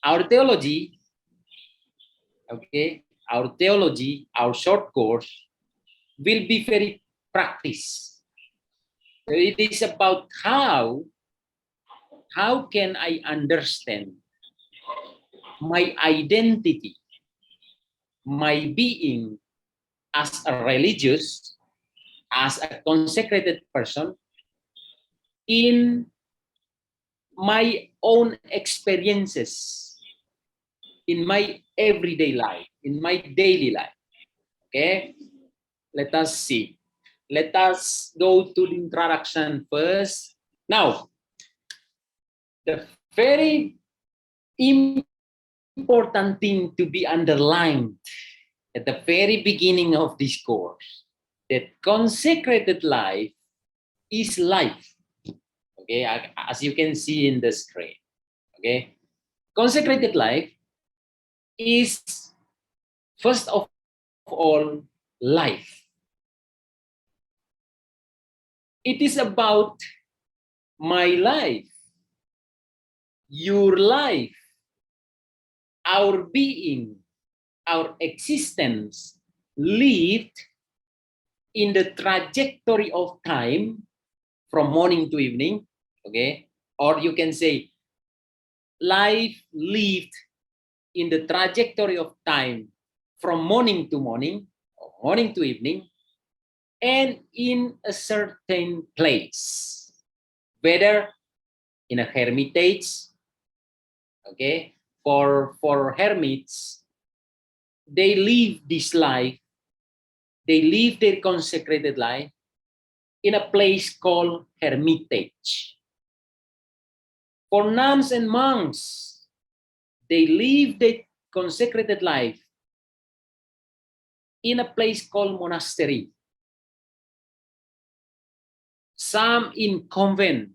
our theology, okay, our short course will be very practice. So it is about how can I understand my identity, my being as a religious, as a consecrated person in my own experiences, in my everyday life, in my daily life. Okay, let us see. Let us go to the introduction first. Now, the very important thing to be underlined at the very beginning of this course, that consecrated life is life. Okay, as you can see in the screen. Okay, consecrated life is first of all life. It is about my life, your life, our being, our existence lived in the trajectory of time from morning to evening, okay? Or you can say life lived in the trajectory of time from morning to morning, or morning to evening, and in a certain place, whether in a hermitage, okay? For hermits, they live this life, they live their consecrated life in a place called hermitage. For nuns and monks, they live their consecrated life in a place called monastery. Some in convent,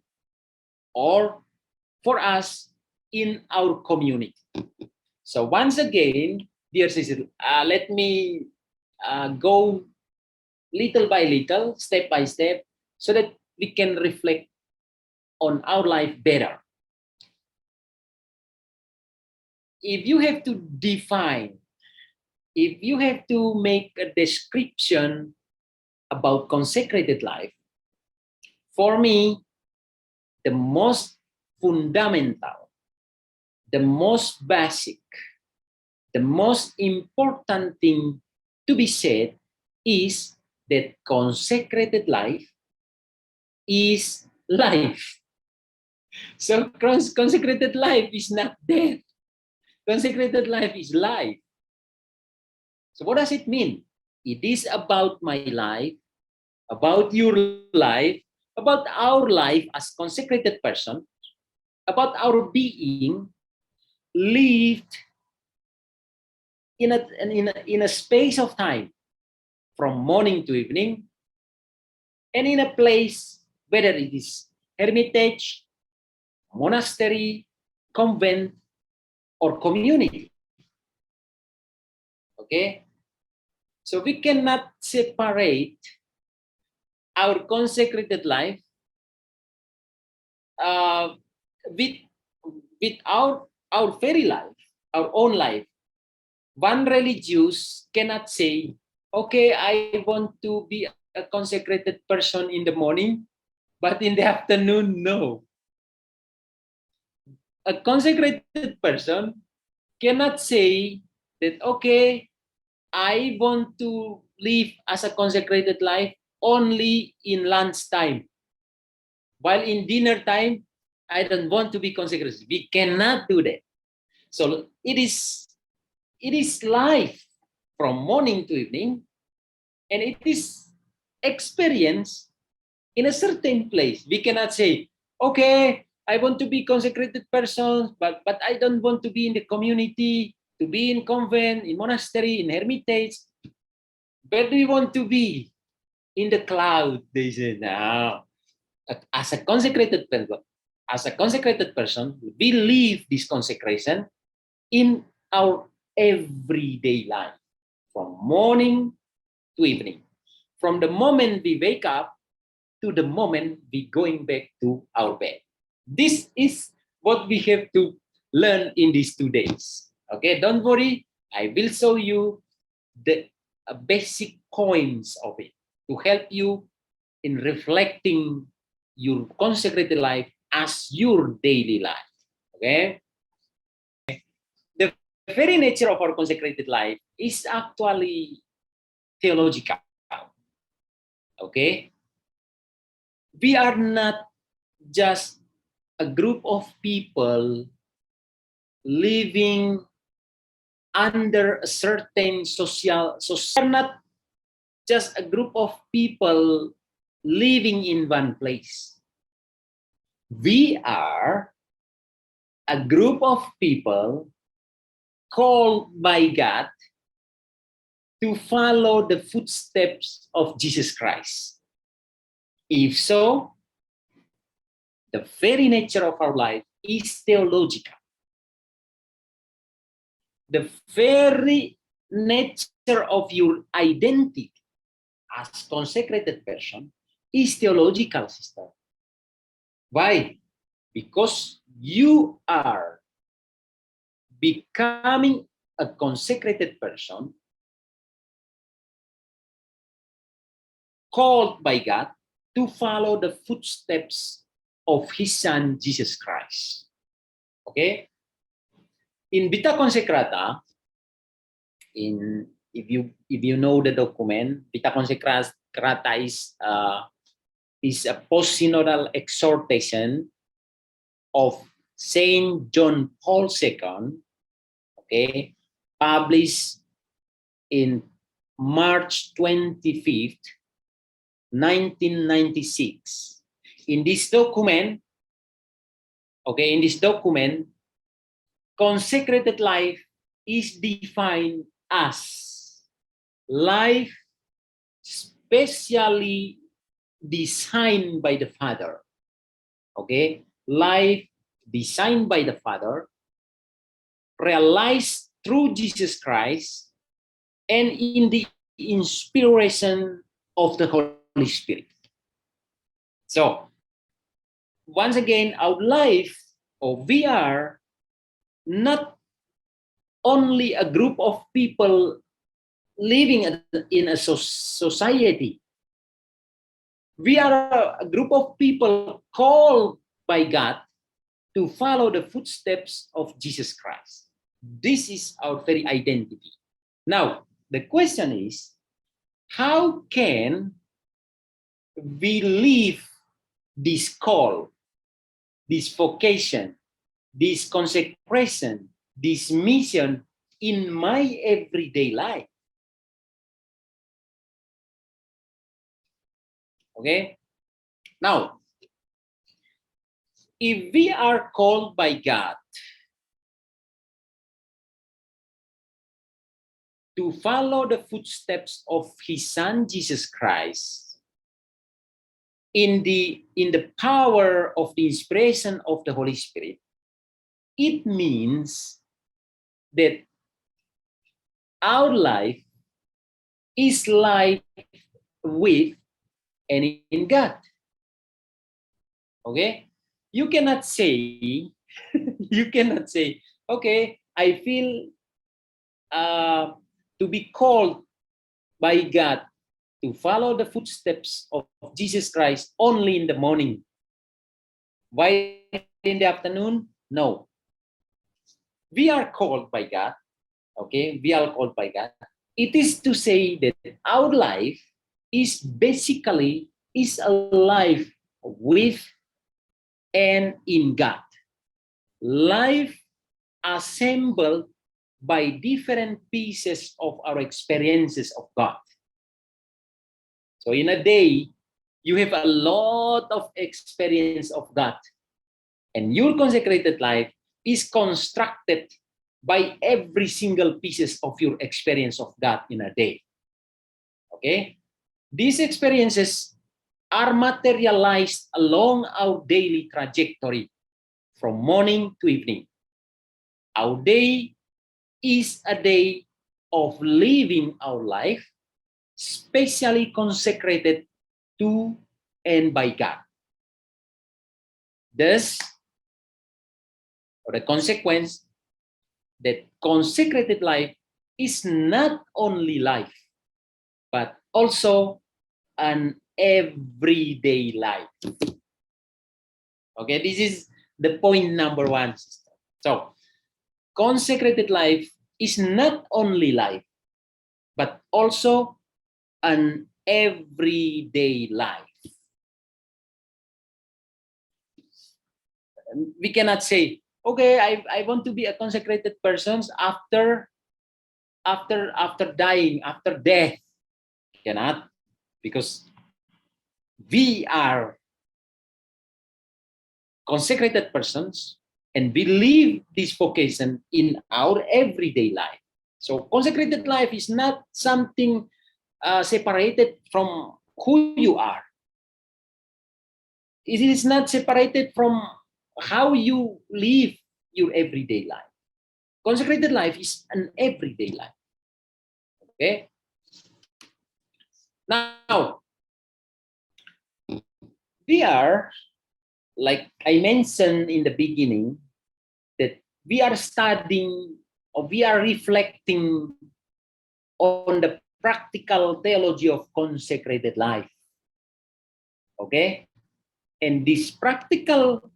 or for us, in our community. So once again, dear sisters, let me go little by little, step by step, so that we can reflect on our life better. If you have to define, if you have to make a description about consecrated life, for me, the most fundamental, the most basic, the most important thing to be said is that consecrated life is life. So consecrated life is not death. Consecrated life is life. So what does it mean? It is about my life, about your life, about our life as consecrated person, about our being lived in a space of time from morning to evening, and in a place, whether it is hermitage, monastery, convent, or community. Okay? So we cannot separate our consecrated life with our very life, our own life. One religious cannot say, okay, I want to be a consecrated person in the morning, but in the afternoon, no. A consecrated person cannot say that, okay, I want to live as a consecrated life only in lunchtime, while in dinner time, I don't want to be consecrated. We cannot do that. So it is life from morning to evening, and it is experience in a certain place. We cannot say, okay, I want to be consecrated person, but I don't want to be in the community, to be in convent, in monastery, in hermitage. Where do you want to be? In the cloud, they say. No. As a consecrated person, we live this consecration in our everyday life, from morning to evening, from the moment we wake up to the moment we going back to our bed. This is what we have to learn in these 2 days. Okay, don't worry. I will show you the basic points of it to help you in reflecting your consecrated life as your daily life. Okay, the very nature of our consecrated life is actually theological. Okay, we are not just a group of people living under a certain we're not just a group of people living in one place. We are a group of people called by God to follow the footsteps of Jesus Christ. If so, the very nature of our life is theological. The very nature of your identity as consecrated person is theological, sister. Why? Because you are becoming a consecrated person called by God to follow the footsteps of his son Jesus Christ. Okay? In Vita Consecrata, if you know the document, Vita Consecrata is a post-synodal exhortation of Saint John Paul II, okay, published in March 25th, 1996. In this document, consecrated life is defined as life specially designed by the Father. Okay, life designed by the Father, realized through Jesus Christ, and in the inspiration of the Holy Spirit. So, once again, our life, or we are not only a group of people living in a society. We are a group of people called by God to follow the footsteps of Jesus Christ. This is our very identity. Now, the question is, how can we live this call, this vocation, this consecration, this mission in my everyday life? Okay? Now, if we are called by God to follow the footsteps of his son Jesus Christ in the power of the inspiration of the Holy Spirit, it means that our life is life with and in God. Okay? You cannot say, okay, I feel to be called by God to follow the footsteps of Jesus Christ only in the morning. Why in the afternoon? No. We are called by God. Okay, we are called by God. It is to say that our life is basically a life with and in God. Life assembled by different pieces of our experiences of God. So in a day, you have a lot of experience of God, and your consecrated life is constructed by every single pieces of your experience of God in a day. Okay? These experiences are materialized along our daily trajectory from morning to evening. Our day is a day of living our life, specially consecrated to and by God. Thus, or the consequence that consecrated life is not only life, but also an everyday life. Okay, this is the point number one, sister. So, consecrated life is not only life, but also an everyday life. We cannot say, okay, I want to be a consecrated person after dying, after death. Cannot, because we are consecrated persons and believe this vocation in our everyday life. So consecrated life is not something separated from who you are. It is not separated from how you live your everyday life. Consecrated life is an everyday life. Okay? Now, we are, like I mentioned in the beginning, that we are studying or we are reflecting on the practical theology of consecrated life. Okay? And this practical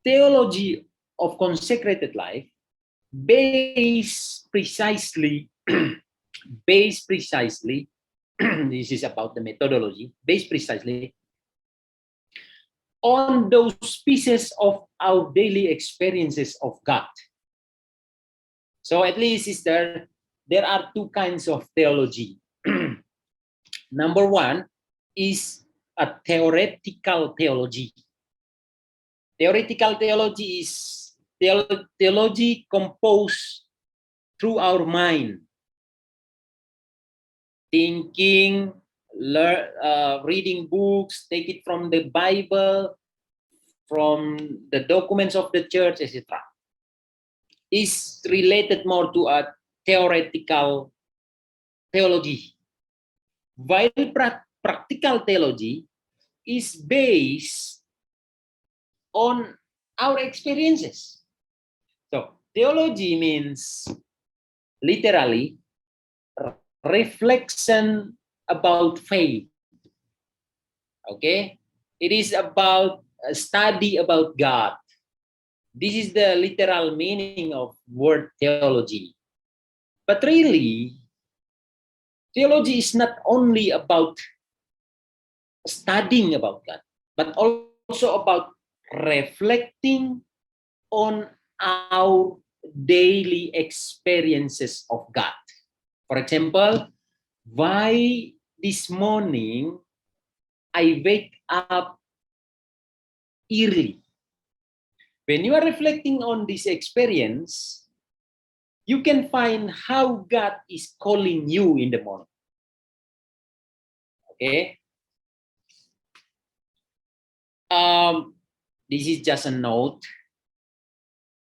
theology of consecrated life based precisely this is about the methodology, based precisely on those pieces of our daily experiences of God. So at least, sister, there are two kinds of theology. Number one is a theoretical theology. Theoretical theology is theology composed through our mind, thinking, reading books, take it from the Bible, from the documents of the church, etc. Is related more to a theoretical theology, while practical theology is based on our experiences. So theology means literally reflection about faith. Okay, it is about a study about God. This is the literal meaning of word theology. But really, theology is not only about studying about God, but also about reflecting on our daily experiences of God. For example, why this morning I wake up early. When you are reflecting on this experience, you can find how God is calling you in the morning. Okay. This is just a note.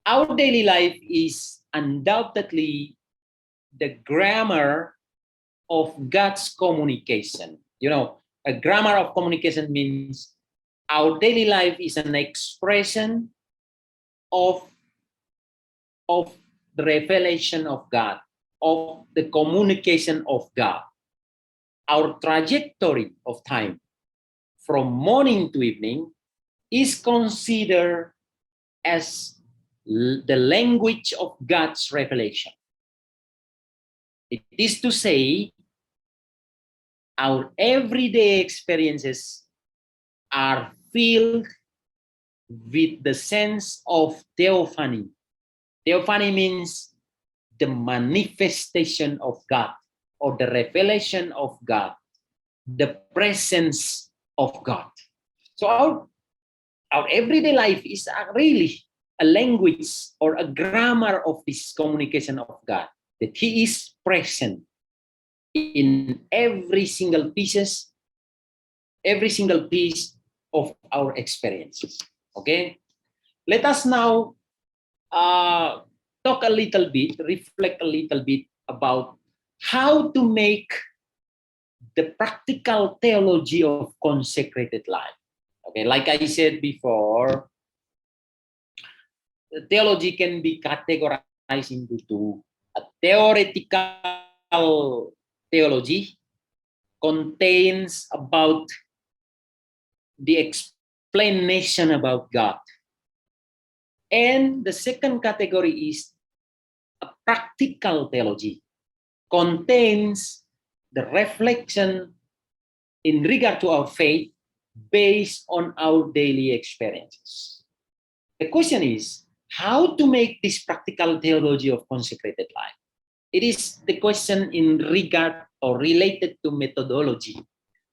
Our daily life is undoubtedly the grammar of God's communication. You know, a grammar of communication means our daily life is an expression of the revelation of God, of the communication of God. Our trajectory of time from morning to evening is considered as the language of God's revelation. It is to say, our everyday experiences are filled with the sense of theophany. Theophany means the manifestation of God or the revelation of God, the presence of God. So our everyday life is really a language or a grammar of this communication of God, that He is present in every single piece of our experiences. Okay, let us now talk a little bit, reflect a little bit about how to make the practical theology of consecrated life. Okay, like I said before, theology can be categorized into two. A theoretical theology contains about the explanation about God. And the second category is a practical theology, contains the reflection in regard to our faith based on our daily experiences. The question is, how to make this practical theology of consecrated life? It is the question in regard or related to methodology.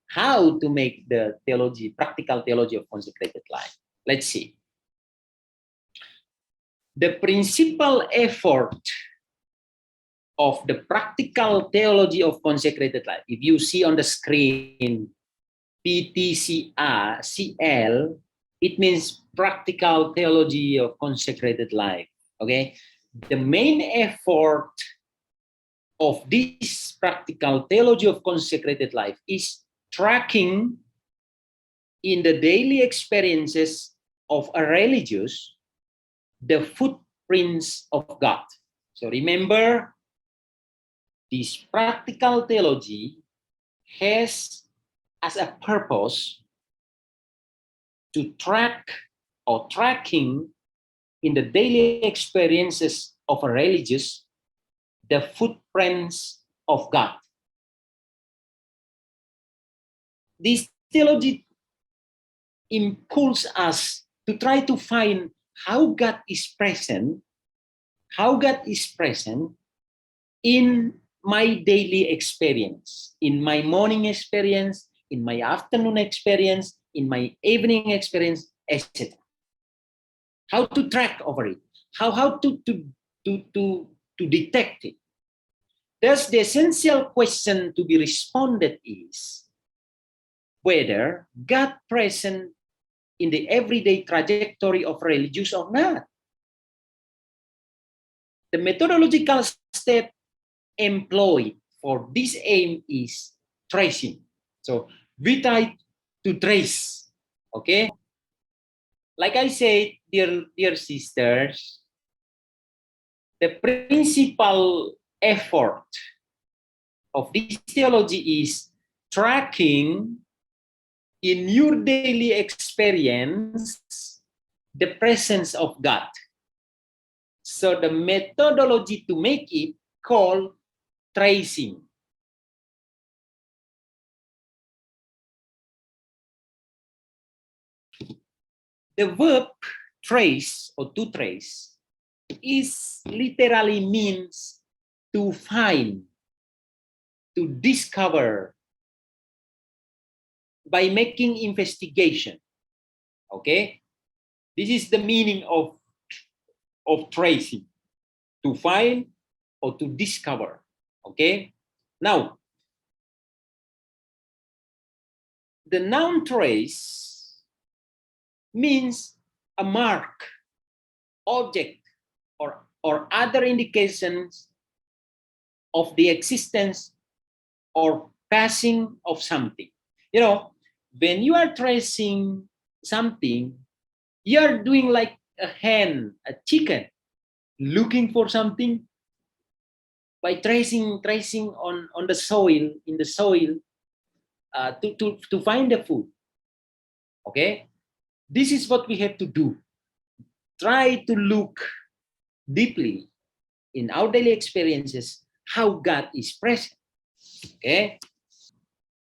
How to make the theology, practical theology of consecrated life? Let's see. The principal effort of the practical theology of consecrated life, if you see on the screen, PTCL, it means practical theology of consecrated life. Okay, the main effort of this practical theology of consecrated life is tracking in the daily experiences of a religious the footprints of God. So remember, this practical theology has as a purpose to track or tracking in the daily experiences of a religious the footprints of God. This theology impulses us to try to find how God is present, in my daily experience, in my morning experience, in my afternoon experience, in my evening experience, etc. How to track over it, how to detect it. Thus, the essential question to be responded is whether God present in the everyday trajectory of religious or not. The methodological step employed for this aim is tracing. So we try to trace, okay? Like I said, dear sisters, the principal effort of this theology is tracking in your daily experience the presence of God. So the methodology to make it called tracing. The verb trace or to trace is literally means to find, to discover by making investigation. Okay, this is the meaning of tracing, to find or to discover. Okay, now the noun trace means a mark, object, or other indications of the existence or passing of something. You know, when you are tracing something, you are doing like a hen, a chicken, looking for something by tracing on the soil, in the soil, to find the food. Okay, this is what we have to do. Try to look deeply in our daily experiences how God is present. Okay,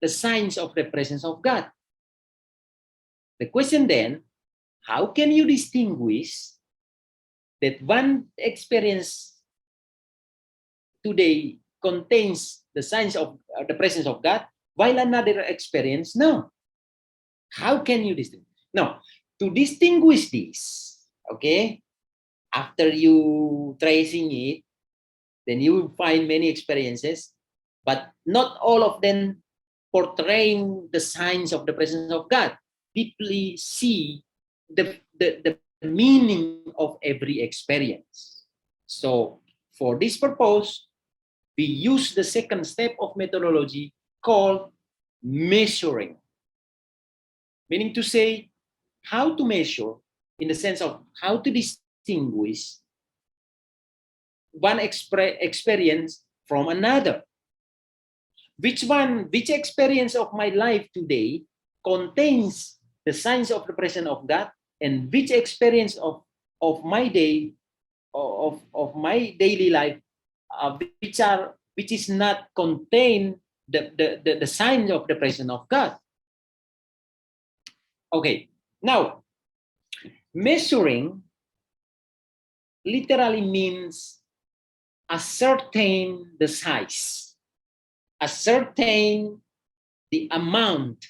the signs of the presence of God. The question then, how can you distinguish that one experience today contains the signs of the presence of God, while another experience no? How can you distinguish? Now, to distinguish this, okay, after you tracing it, then you will find many experiences, but not all of them portraying the signs of the presence of God. Deeply see the meaning of every experience. So for this purpose, we use the second step of methodology called measuring. Meaning to say, how to measure in the sense of how to distinguish one experience from another. Which experience of my life today contains the signs of the presence of God, and which experience of my day, of my daily life, which is not contain the signs of the presence of God. Okay, now measuring literally means ascertain the size, ascertain the amount,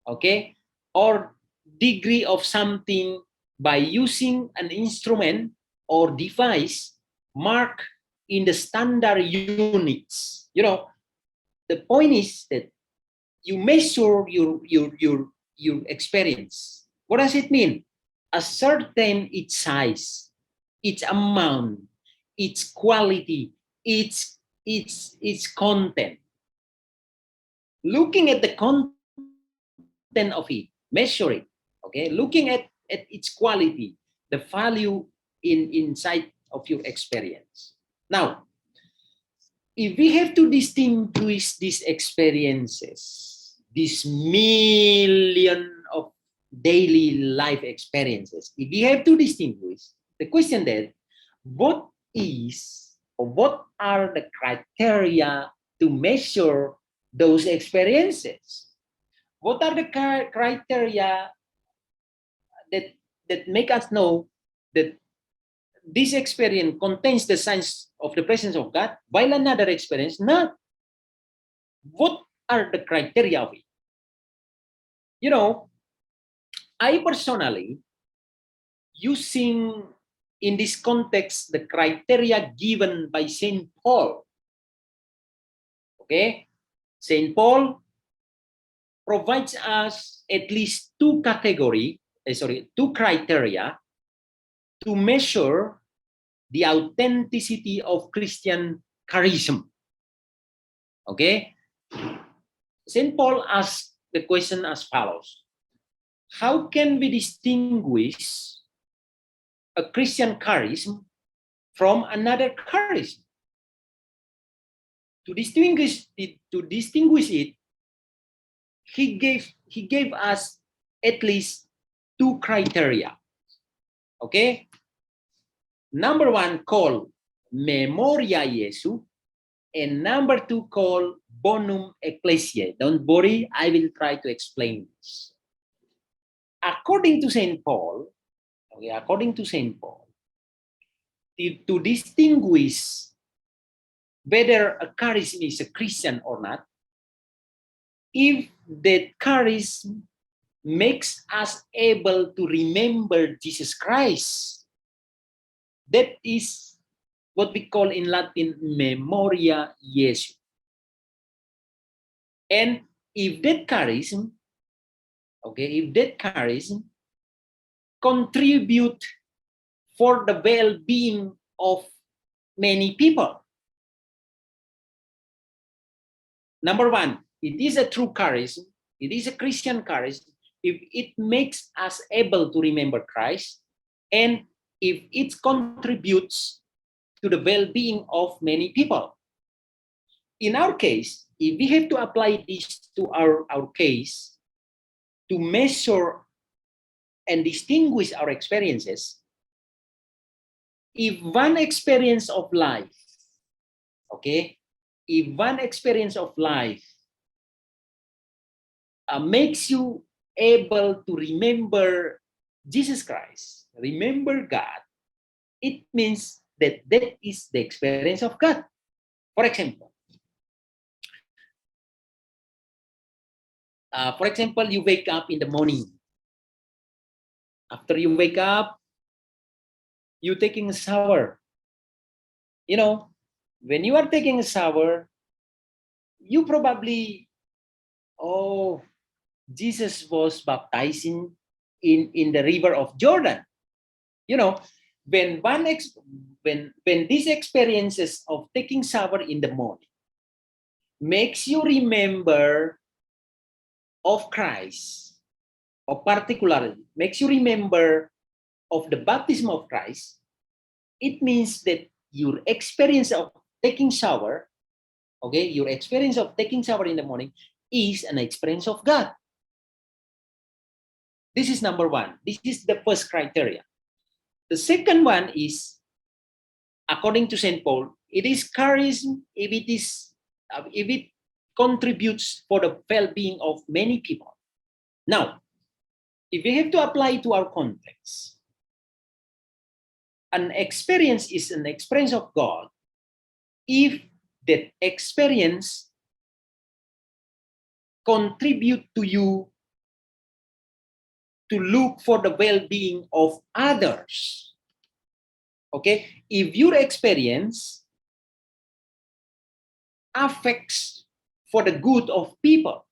okay, or degree of something by using an instrument or device marked in the standard units. You know, the point is that you measure your experience. What does it mean? Ascertain its size, its amount, its quality, its content. Looking at the content of it, measure it, okay? Looking at its quality, the value inside of your experience. Now, if we have to distinguish these experiences, these million of daily life experiences, if we have to distinguish, the question then, what are the criteria to measure those experiences? What are the criteria that make us know that this experience contains the signs of the presence of God, while another experience not? What are the criteria of it? You know, I personally, using in this context the criteria given by Saint Paul, okay? Saint Paul provides us at least two criteria to measure the authenticity of Christian charism. Okay? St. Paul asked the question as follows: how can we distinguish a Christian charism from another charism? To distinguish it, he gave us at least two criteria. Okay? Number one, called Memoria Jesu, and number two, called Bonum Ecclesiae. Don't worry, I will try to explain this. According to St. Paul, to distinguish whether a charism is a Christian or not, if that charism makes us able to remember Jesus Christ, that is what we call in Latin Memoria Jesu. And if that charism, contribute for the well-being of many people. Number one, it is a true charism, it is a Christian charism, if it makes us able to remember Christ, and if it contributes to the well-being of many people. In our case, if we have to apply this to our case, to measure and distinguish our experiences, if one experience of life, makes you able to remember Jesus Christ, remember God, it means that that is the experience of God. For example, you wake up in the morning. After you wake up, you're taking a shower. You know, when you are taking a shower, you probably, Jesus was baptizing in the river of Jordan. You know, when these experiences of taking shower in the morning makes you remember of Christ, or particularly makes you remember of the baptism of Christ, it means that your experience of taking shower, okay, your experience of taking shower in the morning is an experience of God. This is number one. This is the first criteria. The second one is, according to St. Paul, it is charism if it contributes for the well-being of many people. Now, if we have to apply to our context, an experience is an experience of God if that experience contribute to you to look for the well-being of others. Okay, if your experience affects for the good of people,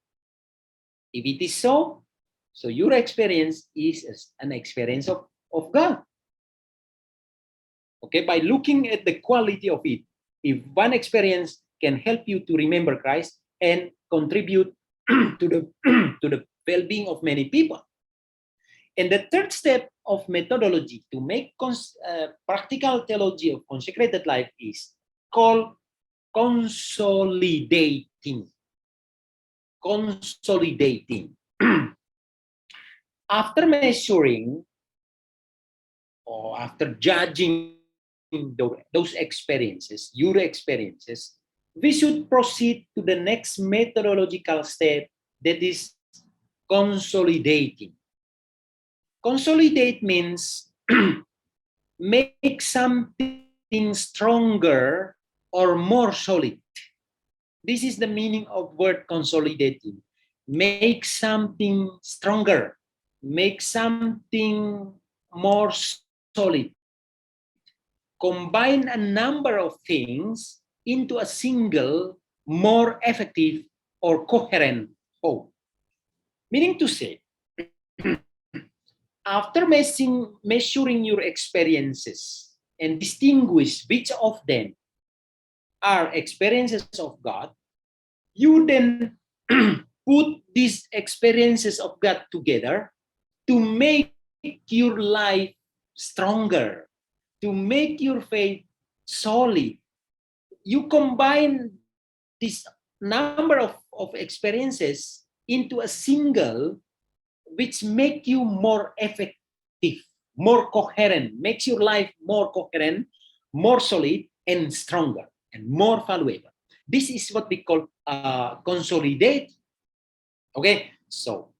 if it is so, so your experience is an experience of God. Okay, by looking at the quality of it, if one experience can help you to remember Christ and contribute to the well-being of many people. And the third step of methodology to make practical theology of consecrated life is called consolidating. Consolidating. After measuring or after judging those experiences, your experiences, we should proceed to the next methodological step, that is consolidating. Consolidate means make something stronger or more solid. This is the meaning of word consolidating. Make something stronger, make something more solid. Combine a number of things into a single, more effective or coherent whole. Meaning to say, after measuring your experiences and distinguish which of them are experiences of God, you then put these experiences of God together to make your life stronger, to make your faith solid. You combine this number of experiences into a single, which make you more effective, more coherent, makes your life more coherent, more solid, and stronger, and more valuable. This is what we call consolidate. Okay, so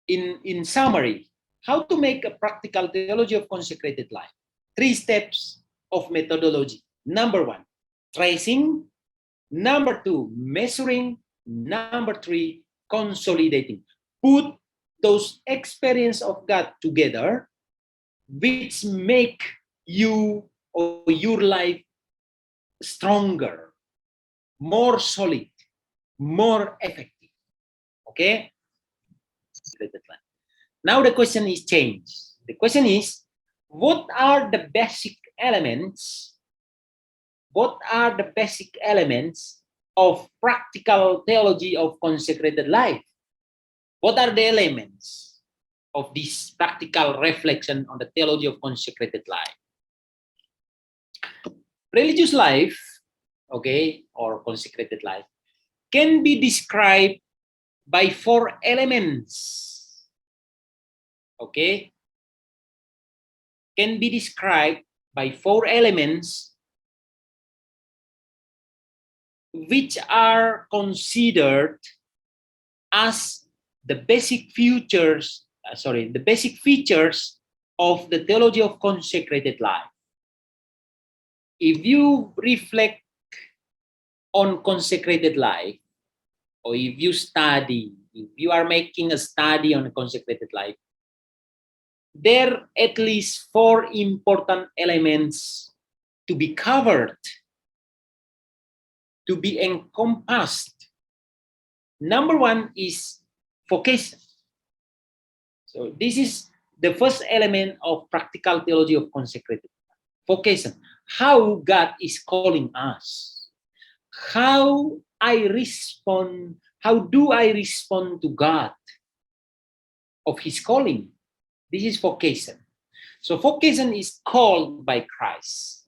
in summary, how to make a practical theology of consecrated life? 3 steps of methodology. Number 1, tracing. Number 2, measuring. Number 3, consolidating. Put those experience of God together, which make you or your life stronger, more solid, more effective. Okay? Now the question is changed. The question is, what are the basic elements? What are the basic elements of practical theology of consecrated life? What are the elements of this practical reflection on the theology of consecrated life? Religious life, okay, or consecrated life, can be described by 4 elements, okay? Can be described by 4 elements which are considered as the basic features, the basic features of the theology of consecrated life. If you reflect on consecrated life, or if you study, if you are making a study on consecrated life, there are at least 4 important elements to be covered, to be encompassed. Number 1 is vocation. So this is the first element of practical theology of consecrated life. Vocation. How God is calling us. How do I respond to God of his calling? This is vocation. So vocation is called by Christ.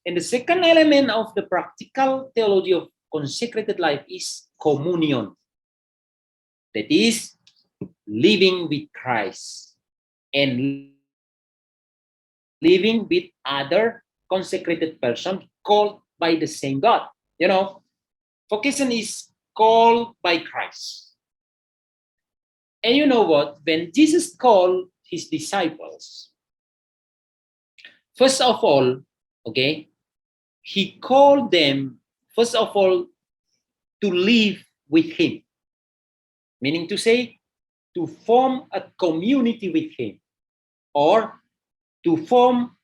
And the second element of the practical theology of consecrated life is communion. That is living with Christ and living with other consecrated persons called by the same God. You know, vocation is called by Christ. And you know what? When Jesus called his disciples, first of all, okay, he called them, first of all, to live with him. Meaning to say, to form a community with him, or to form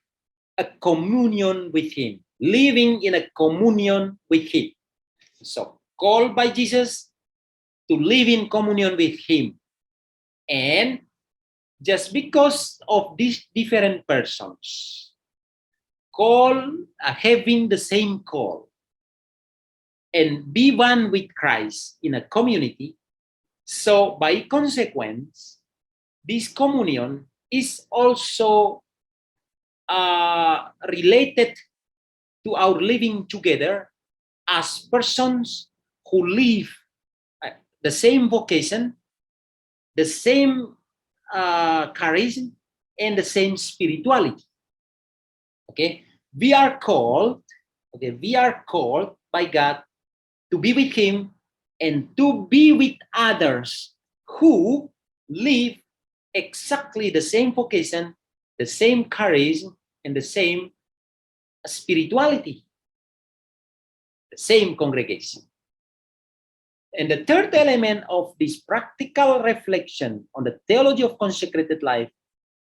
a communion with him, living in a communion with him. So, called by Jesus to live in communion with him. And just because of these different persons, having the same call, and be one with Christ in a community, so by consequence, this communion is also related to our living together as persons who live the same vocation, the same charism, and the same spirituality. Okay, we are called by God to be with him and to be with others who live exactly the same vocation, the same charism, and the same spirituality, the same congregation. And the third element of this practical reflection on the theology of consecrated life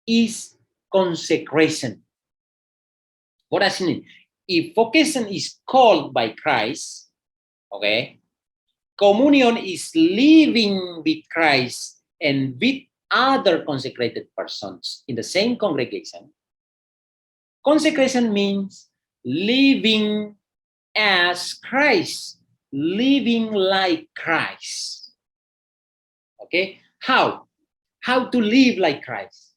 is consecration. What does it mean? If vocation is called by Christ, okay, communion is living with Christ and with other consecrated persons in the same congregation. Consecration means living as Christ, living like Christ. Okay, how to live like Christ?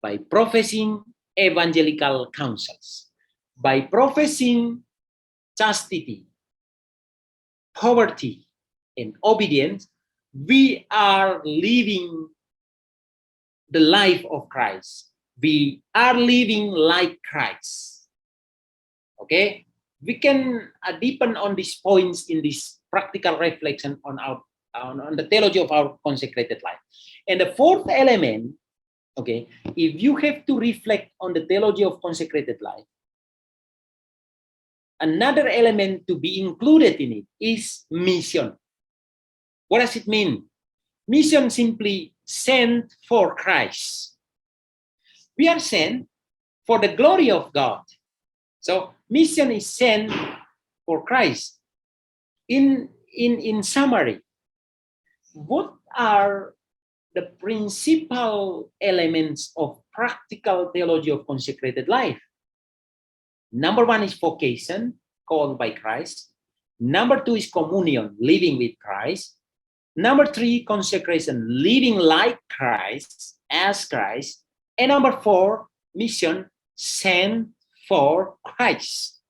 By professing evangelical counsels, by professing chastity, poverty, and obedience. We are living the life of Christ. We are living like Christ. Okay, we can deepen on these points in this practical reflection on the theology of our consecrated life. And the fourth element, okay, if you have to reflect on the theology of consecrated life, another element to be included in it is mission. What does it mean? Mission simply sent for Christ. We are sent for the glory of God. So mission is sent for Christ. In summary, what are the principal elements of practical theology of consecrated life? Number one is vocation, called by Christ. Number two is communion, living with Christ. Number three, consecration, living like Christ, as Christ. And number four, mission, sent for Christ.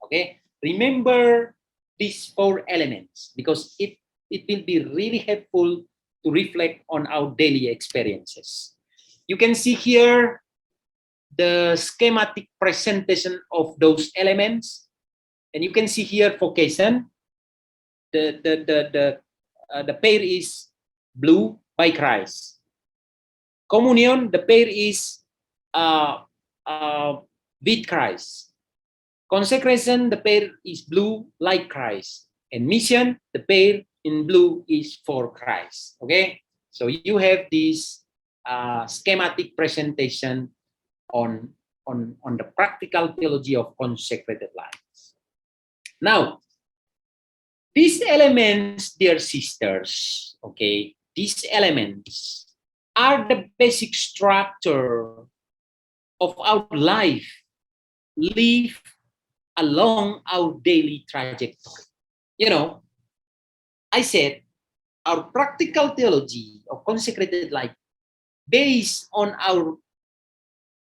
Okay, remember these four elements because it will be really helpful to reflect on our daily experiences. You can see here the schematic presentation of those elements, and you can see here vocation. The pair is blue by Christ. Communion, the pair is with Christ. Consecration, the pair is blue like Christ. And mission, the pair in blue is for Christ. Okay, so you have this schematic presentation on the practical theology of consecrated life. Now, these elements, dear sisters, okay, these elements are the basic structure of our life, live along our daily trajectory. You know, I said our practical theology of consecrated life based on our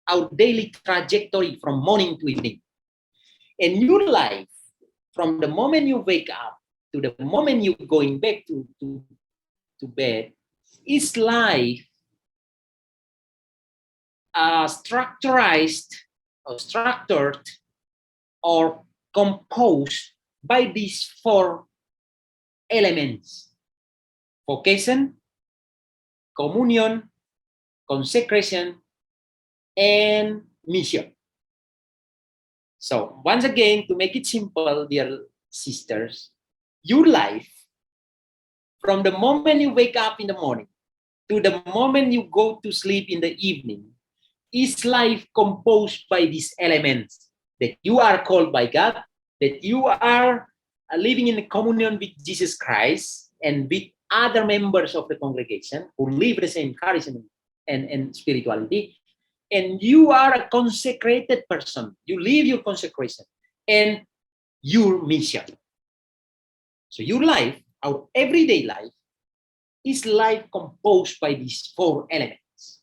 our daily trajectory from morning to evening. And your life, from the moment you wake up to the moment you're going back to bed, is life structured or composed by these four elements: vocation, communion, consecration, and mission. So once again, to make it simple, dear sisters, your life, from the moment you wake up in the morning to the moment you go to sleep in the evening, is life composed by these elements: that you are called by God, that you are living in communion with Jesus Christ and with other members of the congregation who live the same charism and spirituality, and you are a consecrated person. You live your consecration and your mission. So your life, our everyday life, is life composed by these four elements.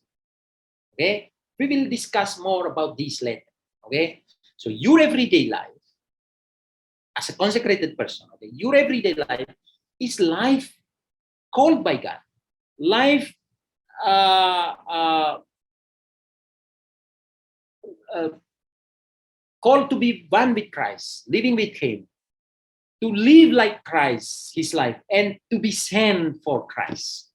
Okay, we will discuss more about this later. Okay, so your everyday life as a consecrated person, okay, your everyday life is life called by God, life called to be one with Christ, living with Him, to live like Christ, His life, and to be sent for Christ.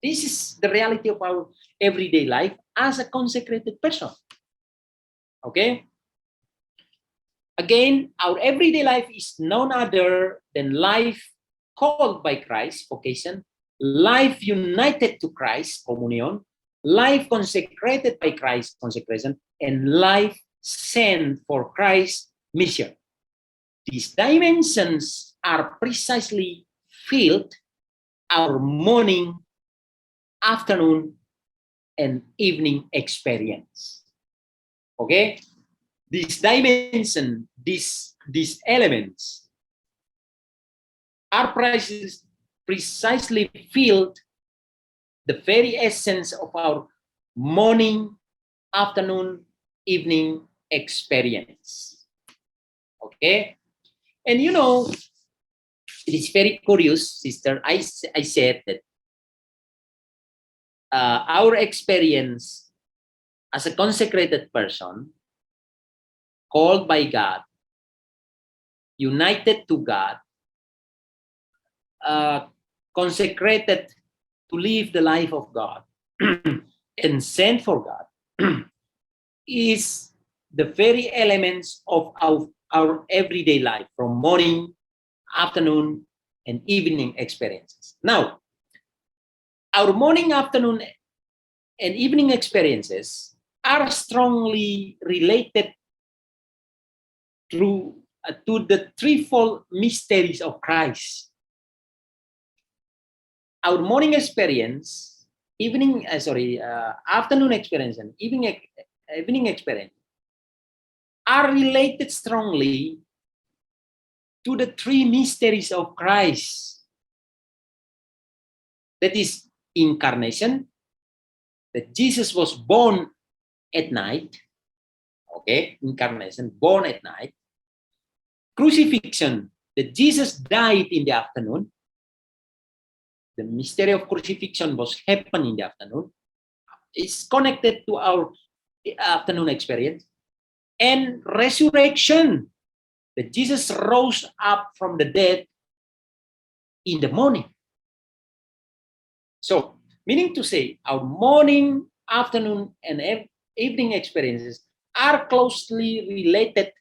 This is the reality of our everyday life as a consecrated person. Okay? Again, our everyday life is none other than life called by Christ, vocation, life united to Christ, communion, life consecrated by Christ, consecration, and life sent for Christ, mission. These dimensions are precisely filled our morning, afternoon, and evening experience. Okay? These dimensions, these elements are precisely filled the very essence of our morning, afternoon, evening experience. Okay? And you know, it is very curious, sister. I said that our experience as a consecrated person, called by God, united to God, consecrated to live the life of God, and sent for God, is the very elements of our everyday life, from morning, afternoon, and evening experiences. Now, our morning, afternoon, and evening experiences are strongly related to the threefold mysteries of Christ. Our morning experience, afternoon experience, and evening experience are related strongly to the three mysteries of Christ. That is incarnation, that Jesus was born at night. Okay, incarnation, born at night. Crucifixion, that Jesus died in the afternoon. The mystery of crucifixion was happened in the afternoon. It's connected to our afternoon experience. And resurrection, that Jesus rose up from the dead in the morning. So, meaning to say, our morning, afternoon, and evening experiences are closely related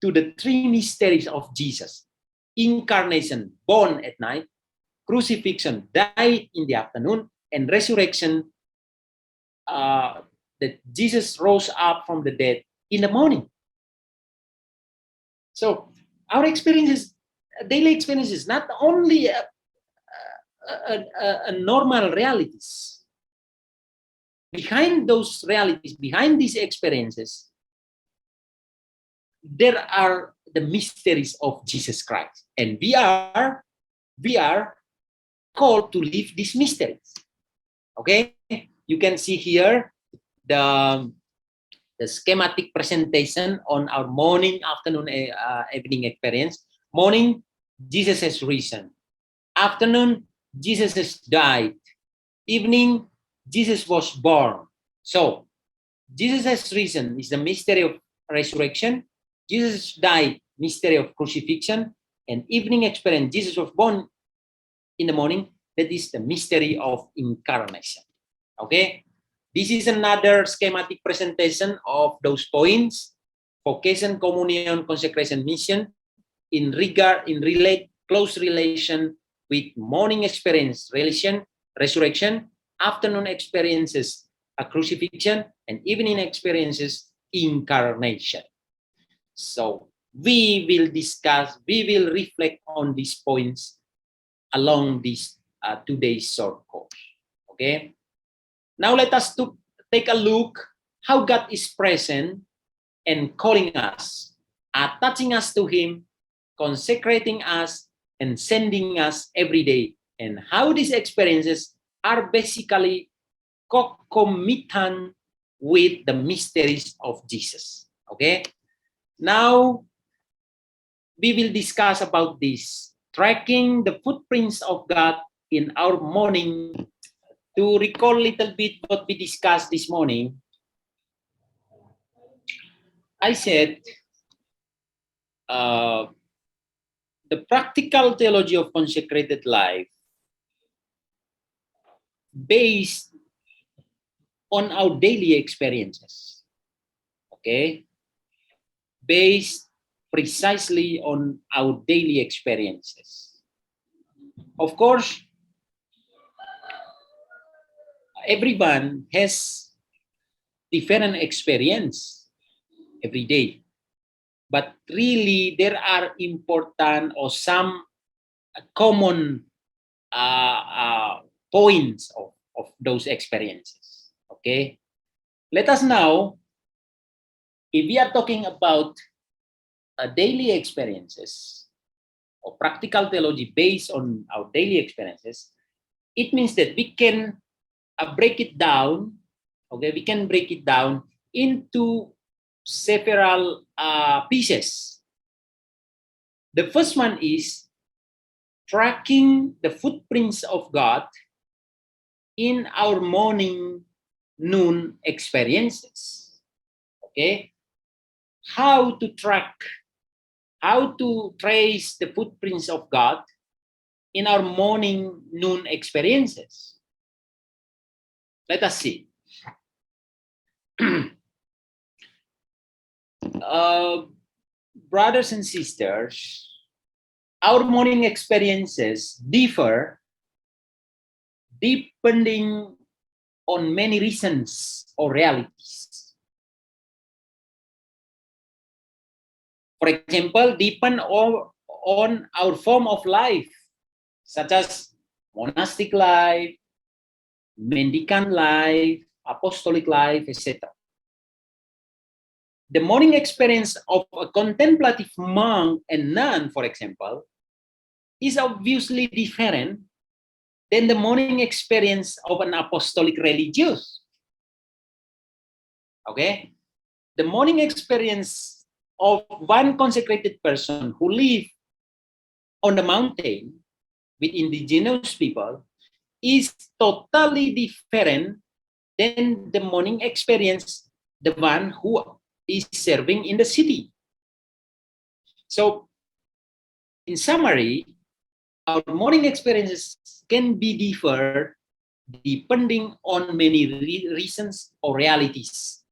to the three mysteries of Jesus: incarnation, born at night; crucifixion, died in the afternoon; and resurrection, that Jesus rose up from the dead in the morning. So our experiences, daily experiences, not only a normal realities. Behind those realities, behind these experiences, there are the mysteries of Jesus Christ, and we are called to live these mysteries. Okay, you can see here the the schematic presentation on our morning, afternoon, evening experience. Morning, Jesus has risen. Afternoon, Jesus has died. Evening, Jesus was born. So, Jesus has risen is the mystery of resurrection. Jesus died, mystery of crucifixion. And evening experience, Jesus was born in the morning, that is the mystery of incarnation. Okay? This is another schematic presentation of those points: vocation, communion, consecration, mission, in close relation with morning experience, resurrection, afternoon experiences, a crucifixion, and evening experiences, incarnation. So we will reflect on these points along this today's short course. Okay. Now let us take a look how God is present and calling us, attaching us to Him, consecrating us, and sending us every day, and how these experiences are basically concomitant with the mysteries of Jesus. Okay. Now we will discuss about this, tracking the footprints of God in our morning. To recall a little bit what we discussed this morning, I said the practical theology of consecrated life based on our daily experiences. Okay? Based precisely on our daily experiences. Of course, everyone has different experience every day, but really there are important or some common points of those experiences. Okay, let us now, if we are talking about daily experiences or practical theology based on our daily experiences, it means that we can break it down. Okay, we can break it down into several pieces. The first one is tracking the footprints of God in our morning, noon experiences. Okay, how to trace the footprints of God in our morning, noon experiences. Let us see. Brothers and sisters, our morning experiences differ depending on many reasons or realities. For example, depend on our form of life, such as monastic life, mendicant life, apostolic life, etc. The morning experience of a contemplative monk and nun, for example, is obviously different than the morning experience of an apostolic religious. Okay? The morning experience of one consecrated person who lives on the mountain with indigenous people is totally different than the morning experience, the one who is serving in the city. So, in summary, our morning experiences can be different depending on many reasons or realities.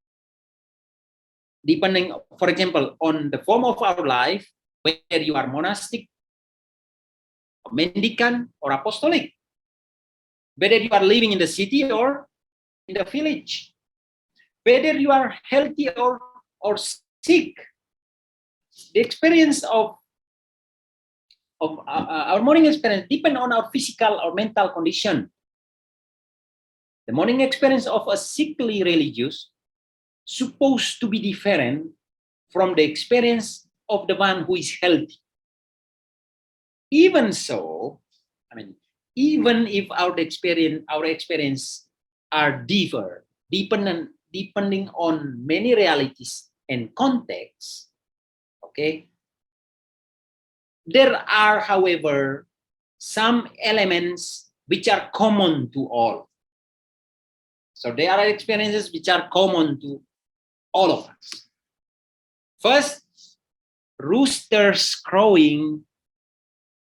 Depending, for example, on the form of our life, whether you are monastic, mendicant, or apostolic, whether you are living in the city or in the village, whether you are healthy or sick. The experience of our morning experience depend on our physical or mental condition. The morning experience of a sickly religious supposed to be different from the experience of the one who is healthy. Even so, even if our experience are dependent depending on many realities and contexts. Okay. There are, however, some elements which are common to all. So there are experiences which are common to all of us. First, roosters crowing,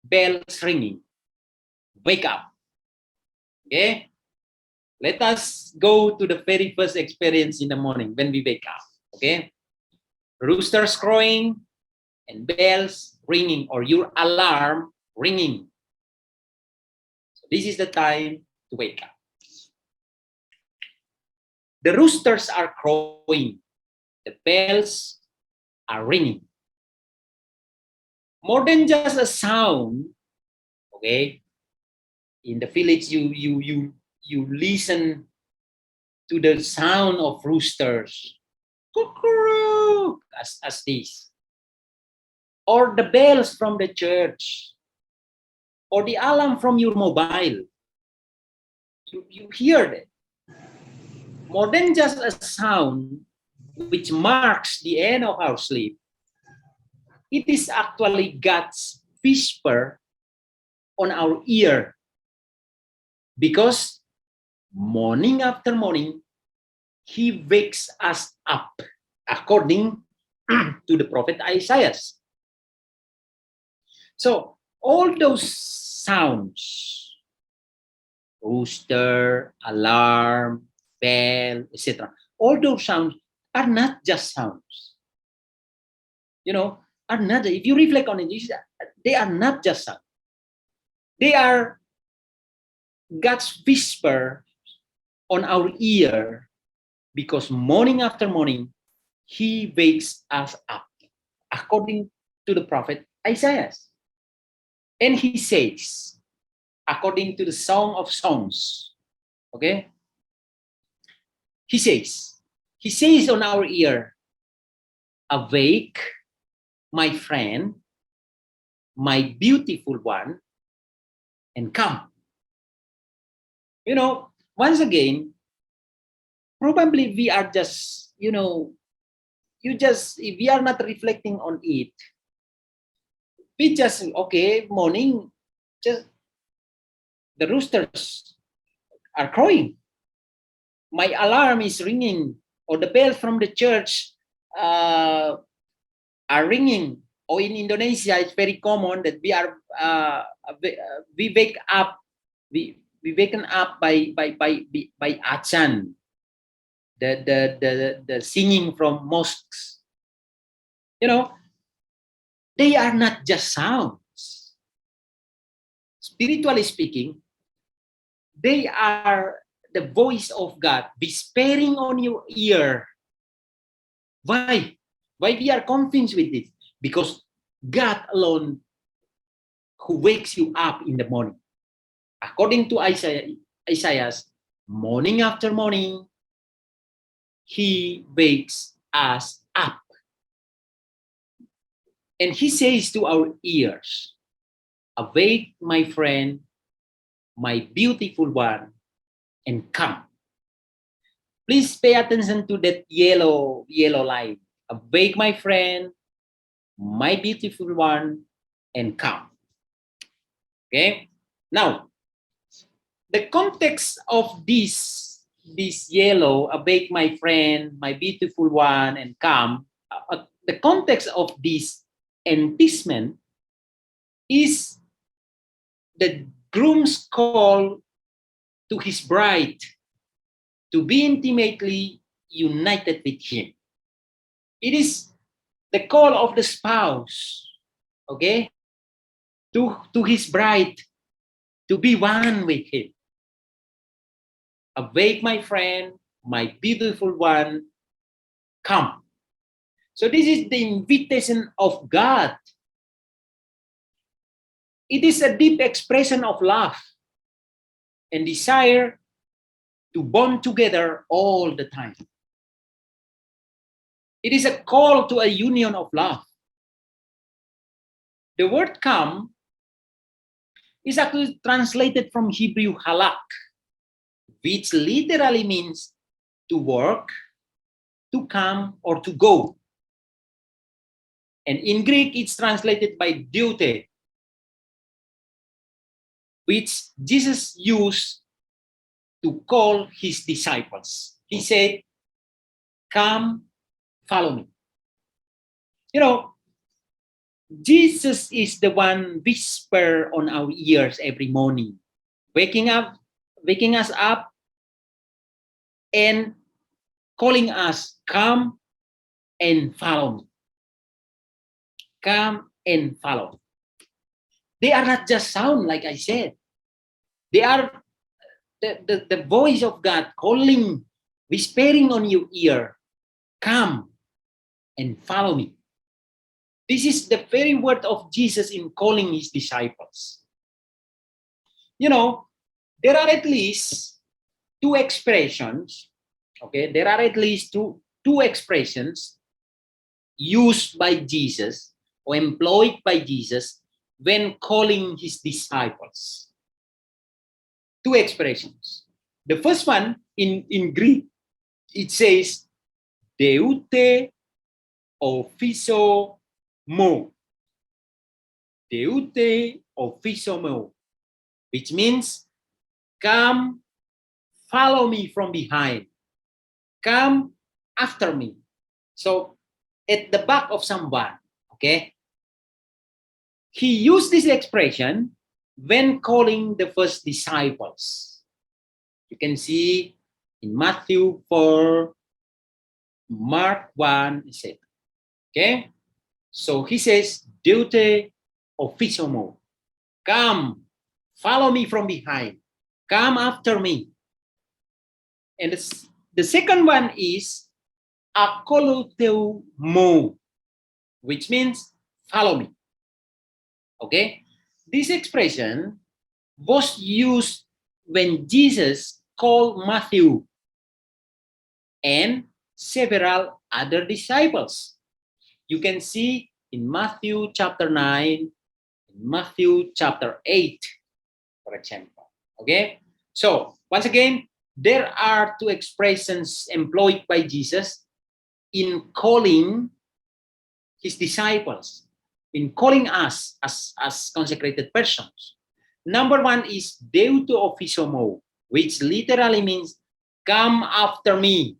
bells ringing. Wake up. Okay? Let us go to the very first experience in the morning when we wake up. Okay? Roosters crowing and bells ringing, or your alarm ringing. So this is the time to wake up. The roosters are crowing. The bells are ringing. More than just a sound, okay? In the village, you listen to the sound of roosters, as this, or the bells from the church, or the alarm from your mobile. You hear that. More than just a sound which marks the end of our sleep, it is actually God's whisper on our ear, because morning after morning, he wakes us up, according to the prophet Isaiah. So all those sounds, rooster, alarm, bell, etc., all those sounds are not just sounds. Are not, if you reflect on it, they are not just sounds. They are God's whisper on our ear, because morning after morning, he wakes us up, according to the prophet Isaiah. And he says, according to the Song of Songs, okay? He says on our ear, awake, my friend, my beautiful one, and come. Once again, probably we are just, if we are not reflecting on it, we just, okay, morning, just the roosters are crowing. My alarm is ringing, or the bells from the church are ringing. Or in Indonesia, it's very common that we wake up, we waken up by achan, the singing from mosques. They are not just sounds. Spiritually speaking, they are the voice of God whispering on your ear. Why? Why we are convinced with this? Because God alone who wakes you up in the morning. According to Isaiah, morning after morning, he wakes us up. And he says to our ears, awake, my friend, my beautiful one, and come. Please pay attention to that yellow line. Awake, my friend, my beautiful one, and come. Okay? Now, the context of this yellow, awake, my friend, my beautiful one, and come, the context of this enticement is the groom's call to his bride to be intimately united with him. It is the call of the spouse, okay, to his bride to be one with him. Awake, my friend, my beautiful one, come. So this is the invitation of God. It is a deep expression of love and desire to bond together all the time. It is a call to a union of love. The word come is actually translated from Hebrew halak, which literally means to work, to come or to go. And in Greek, it's translated by deute, which Jesus used to call his disciples. He said, come, follow me. You know, Jesus is the one whisper on our ears every morning, waking us up and calling us, come and follow me. Come and follow. They are not just sound, like I said. They are the voice of God calling, whispering on your ear, come and follow me. This is the very word of Jesus in calling his disciples. You know, there are at least two expressions, okay? There are at least two expressions used by Jesus or employed by Jesus when calling his disciples. Two expressions. The first one in Greek, it says, deute ophiso mo. Deute ophiso mo, which means, come, follow me from behind. Come after me. So, at the back of someone, okay? He used this expression when calling the first disciples. You can see in Matthew 4, Mark 1, etc. Okay? So he says, deute ophiso mo. Come, follow me from behind. Come after me. And the second one is akoloteu mo, which means follow me. Okay? This expression was used when Jesus called Matthew and several other disciples. You can see in Matthew chapter 9, Matthew chapter 8, for example. Okay? So, once again, there are two expressions employed by Jesus in calling his disciples, in calling us as consecrated persons. Number one is deute ophiso mo, which literally means come after me.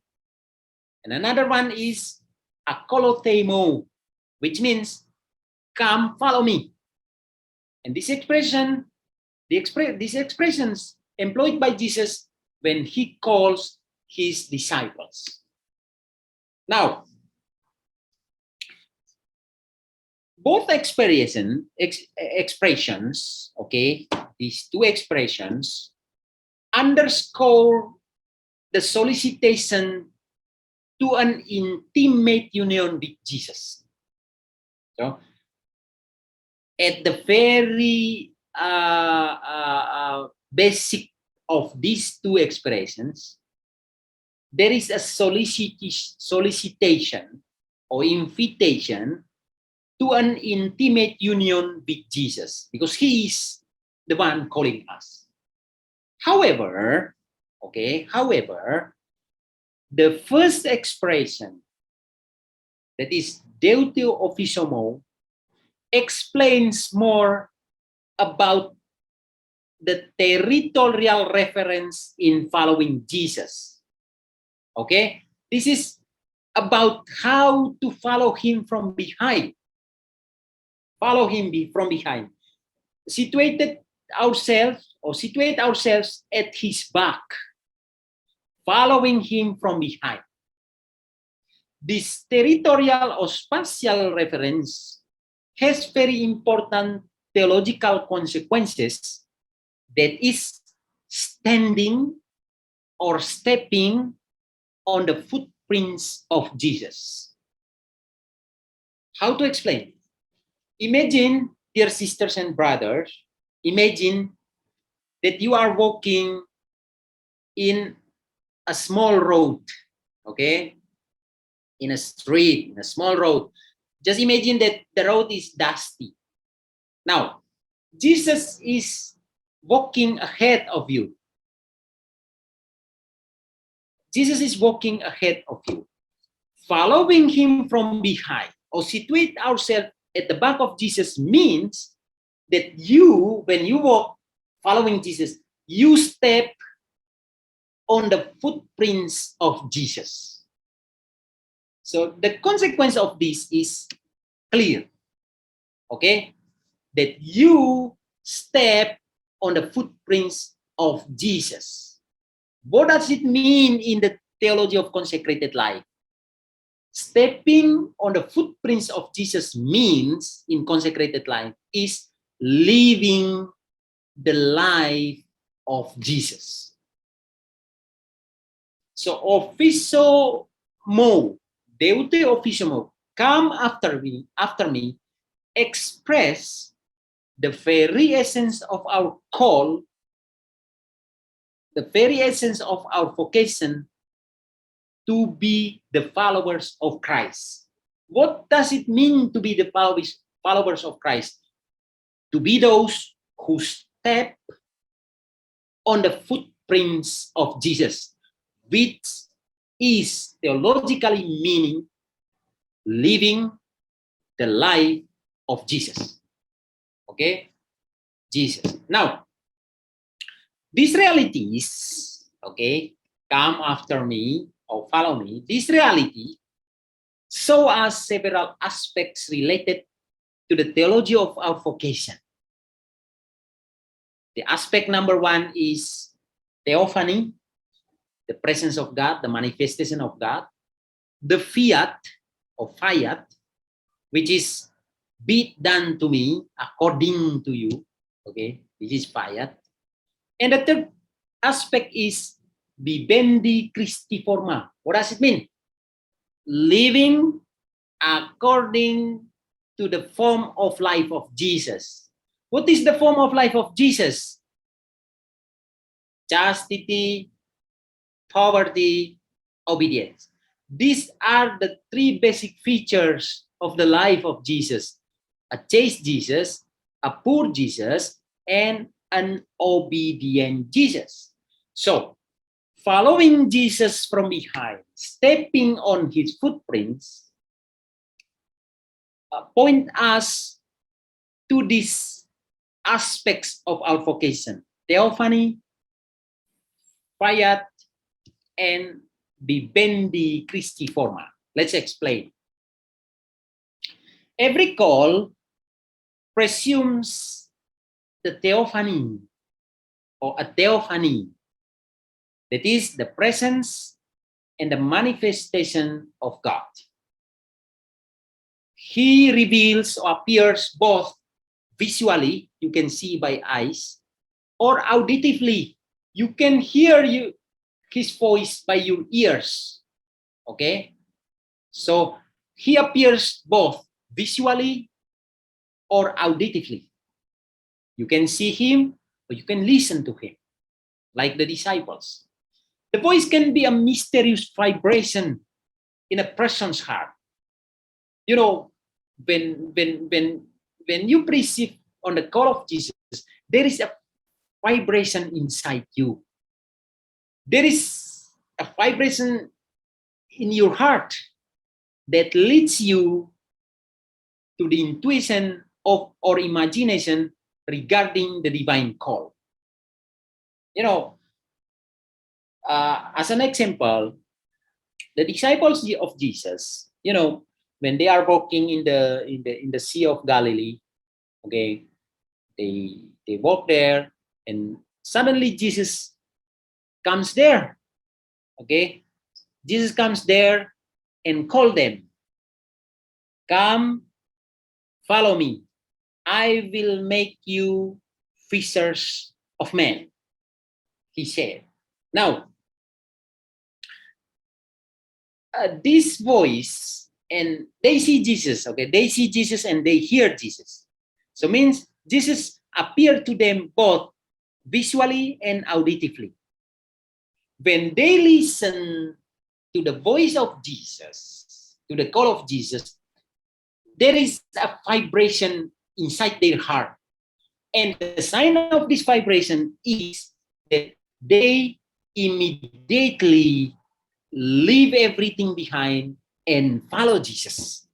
And another one is akolotemo, which means come follow me. And this expression, these expressions employed by Jesus when he calls his disciples. Now, both expressions, okay, these two expressions underscore the solicitation to an intimate union with Jesus. So, at the very basic of these two expressions, there is a solicitation or invitation to an intimate union with Jesus, because he is the one calling us. However, the first expression, that is deute ophiso mo, explains more about the territorial reference in following Jesus. Okay? This is about how to follow him from behind. Follow him from behind. Situate ourselves at his back, following him from behind. This territorial or spatial reference has very important theological consequences, that is standing or stepping on the footprints of Jesus. How to explain? Imagine, dear sisters and brothers, imagine that you are walking in a small road, okay? In a street, in a small road. Just imagine that the road is dusty. Now, Jesus is walking ahead of you. Jesus is walking ahead of you. following him from behind or situate ourselves at the back of Jesus means that you, when you walk following Jesus, you step on the footprints of Jesus. So the consequence of this is clear, okay? That you step on the footprints of Jesus. What does it mean in the theology of consecrated life? Stepping on the footprints of Jesus means in consecrated life is living the life of Jesus. So officio mo, deute officio mo, come after me, express the very essence of our call, the very essence of our vocation to be the followers of Christ. What does it mean to be the followers of Christ? To be those who step on the footprints of Jesus, which is theologically meaning living the life of Jesus. Okay? Jesus. Now, these realities, okay, come after me or follow me. This reality show us several aspects related to the theology of our vocation. The aspect number one is theophany, the presence of God, the manifestation of God. The fiat or fiat, which is be it done to me according to you. Okay, this is fiat. And the third aspect is vivendi Christi forma. What does it mean? Living according to the form of life of Jesus. What is the form of life of Jesus? Chastity, poverty, obedience. These are the three basic features of the life of Jesus. A chaste Jesus, a poor Jesus, and an obedient Jesus. So, following Jesus from behind, stepping on his footprints, point us to these aspects of our vocation: theophany, fiat, and vivendi Christi forma. Let's explain. Every call presumes the theophany or a theophany, that is the presence and the manifestation of God. He reveals or appears both visually, you can see by eyes, or auditively, you can hear his voice by your ears. Okay? So he appears both visually or auditively. You can see him or you can listen to him, like the disciples. The voice can be a mysterious vibration in a person's heart. You know, when you perceive on the call of Jesus, there is a vibration inside you. There is a vibration in your heart that leads you to the intuition of or imagination regarding the divine call. You know, as an example, the disciples of Jesus, you know, when they are walking in the Sea of Galilee, okay, they walk there, and suddenly Jesus comes there. Okay, Jesus comes there and call them, "Come, follow me. I will make you fishers of men," he said. Now, this voice, and they see Jesus, okay? They see Jesus and they hear Jesus. So means Jesus appeared to them both visually and auditively. When they listen to the voice of Jesus, to the call of Jesus, there is a vibration inside their heart. And the sign of this vibration is that they immediately leave everything behind and follow Jesus.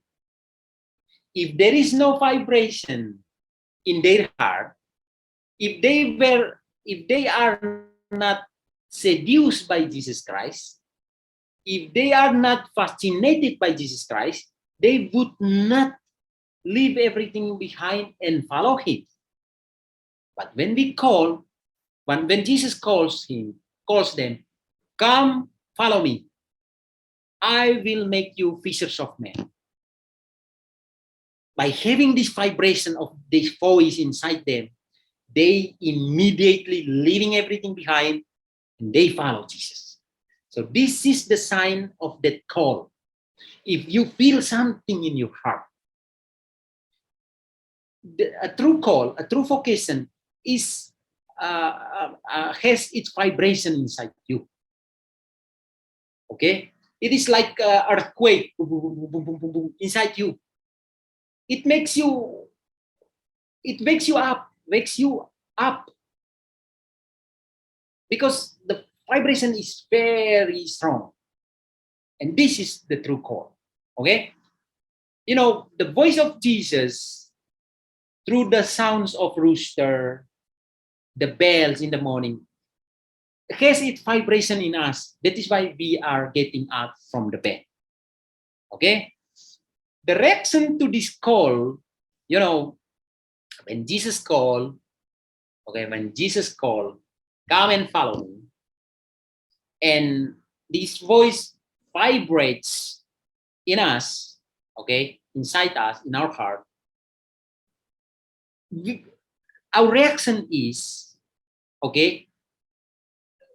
If there is no vibration in their heart, if they are not seduced by Jesus Christ, if they are not fascinated by Jesus Christ, they would not leave everything behind and follow him. But when Jesus calls them, come, follow me. I will make you fishers of men. By having this vibration of this voice inside them, they immediately leaving everything behind and they follow Jesus. So this is the sign of that call. If you feel something in your heart, a true call, a true vocation is has its vibration inside you. Okay, it is like an earthquake inside you. It wakes you up, because the vibration is very strong, and this is the true call. Okay, the voice of Jesus through the sounds of rooster, the bells in the morning, has its vibration in us. That is why we are getting up from the bed. Okay, the reaction to this call, when Jesus called, come and follow me, and this voice vibrates in us, okay, inside us, in our heart, our reaction is, okay,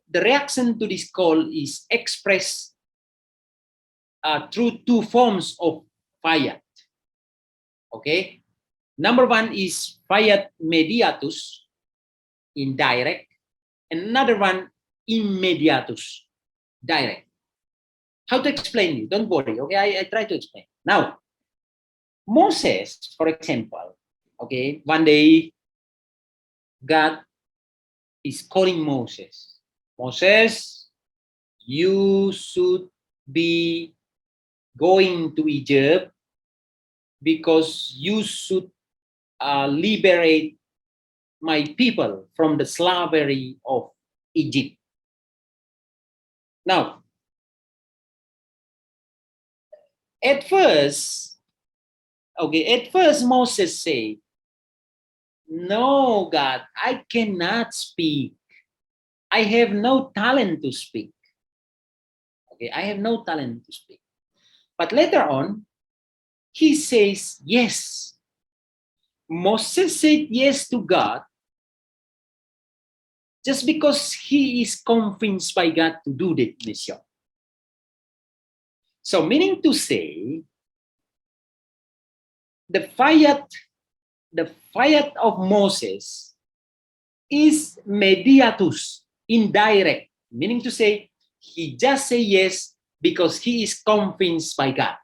the reaction to this call is expressed through two forms of fiat. Okay, number one is fiat mediatus, indirect, and another one immediatus, direct. How to explain it? Don't worry. Okay, I try to explain. Now, Moses, for example, okay, one day God is calling Moses. Moses, you should be going to Egypt because you should liberate my people from the slavery of Egypt. Now, at first Moses said, no, God, I cannot speak. I have no talent to speak. Okay, I have no talent to speak. But later on, he says yes. Moses said yes to God just because he is convinced by God to do that mission. So, meaning to say, the fiat of Moses is mediatus, indirect, meaning to say, he just say yes because he is convinced by God.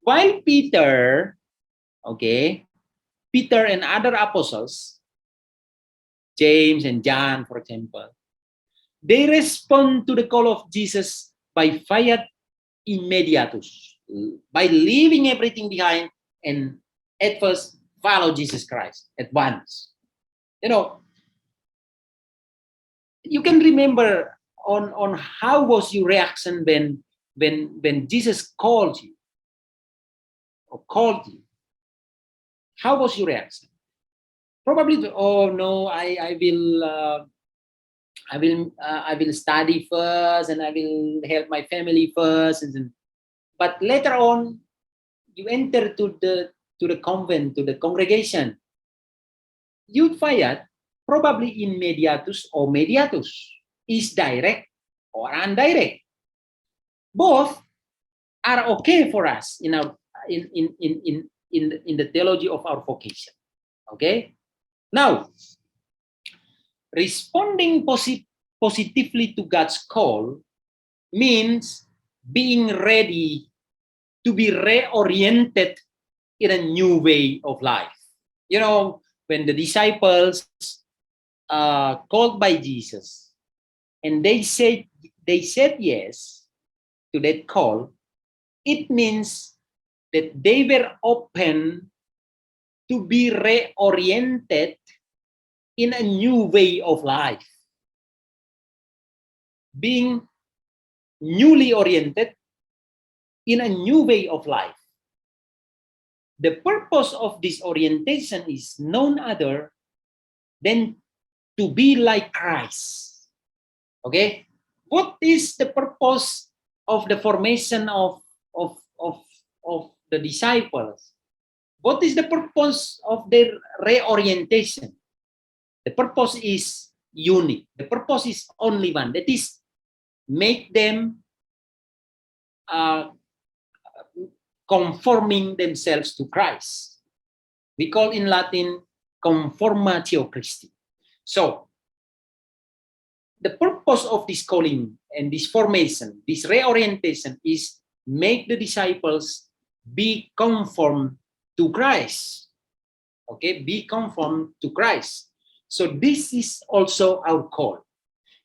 While Peter and other apostles, James and John, for example, they respond to the call of Jesus by fiat immediatus, by leaving everything behind and at first follow Jesus Christ at once. You can remember on how was your reaction when Jesus called you. How was your reaction? Probably, oh no, I will study first, and I will help my family first, but later on, you enter to the convent, to the congregation. You find probably immediatus or mediatus, is direct or indirect. Both are okay for us in our in the theology of our vocation. Okay. Now, responding positively to God's call means being ready to be reoriented in a new way of life. When the disciples called by Jesus and they said yes to that call, it means that they were open to be reoriented in a new way of life. Being newly oriented in a new way of life. The purpose of this orientation is none other than to be like Christ. Okay? What is the purpose of the formation of the disciples? What is the purpose of their reorientation? The purpose is unique. The purpose is only one. That is, make them conforming themselves to Christ. We call in Latin conformatio Christi. So, the purpose of this calling and this formation, this reorientation, is make the disciples be conformed to Christ. Okay, be conformed to Christ. So this is also our call.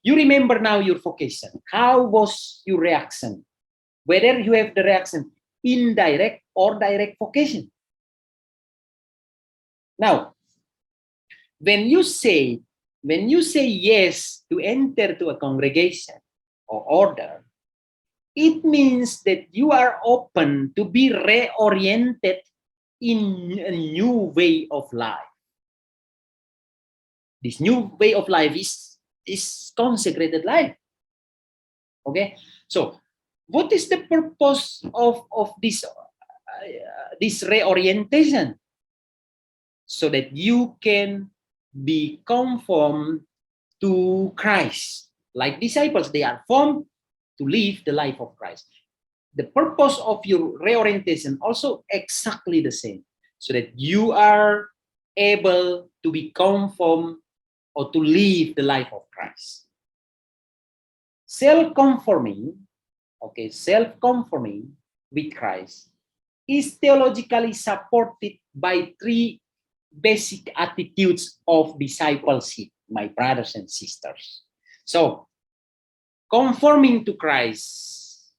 You remember now your vocation. How was your reaction? Whether you have the reaction indirect or direct vocation. Now, when you say yes to enter to a congregation or order, it means that you are open to be reoriented in a new way of life. This new way of life is consecrated life. Okay, so what is the purpose of this reorientation? So that you can be conformed to Christ. Like disciples, they are formed to live the life of Christ. The purpose of your reorientation also exactly the same, so that you are able to be conformed or to live the life of Christ. Self-conforming, okay, self-conforming with Christ is theologically supported by three basic attitudes of discipleship, my brothers and sisters. So, conforming to Christ,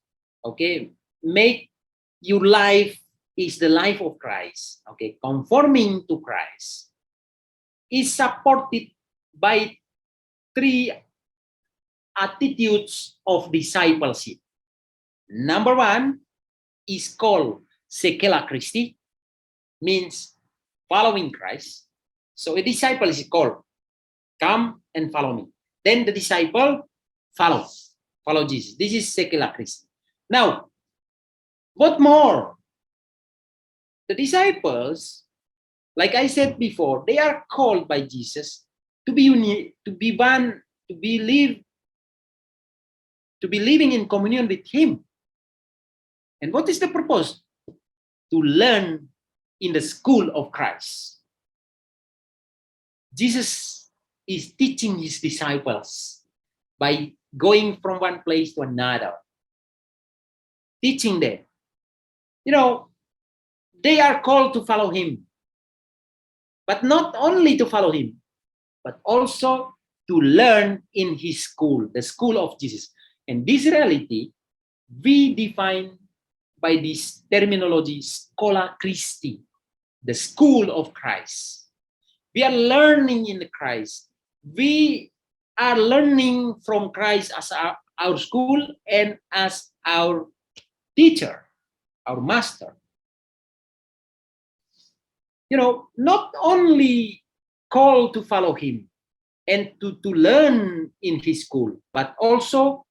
okay, make your life is the life of Christ, okay, conforming to Christ is supported by three attitudes of discipleship. Number one is called Secela Christi, means following Christ. So a disciple is called, come and follow me. Then the disciple follow Jesus. This is Secela Christi. Now, what more? The disciples, like I said before, they are called by Jesus to be unique, to be one, to be living in communion with Him. And what is the purpose? To learn in the school of Christ. Jesus is teaching His disciples by going from one place to another, teaching them. You know, they are called to follow Him, but not only to follow Him, but also to learn in His school, the school of Jesus. And this reality, we define by this terminology, Schola Christi, the school of Christ. We are learning in Christ. We are learning from Christ as our school and as our teacher, our master. You know, not only called to follow Him and to learn in His school, but also,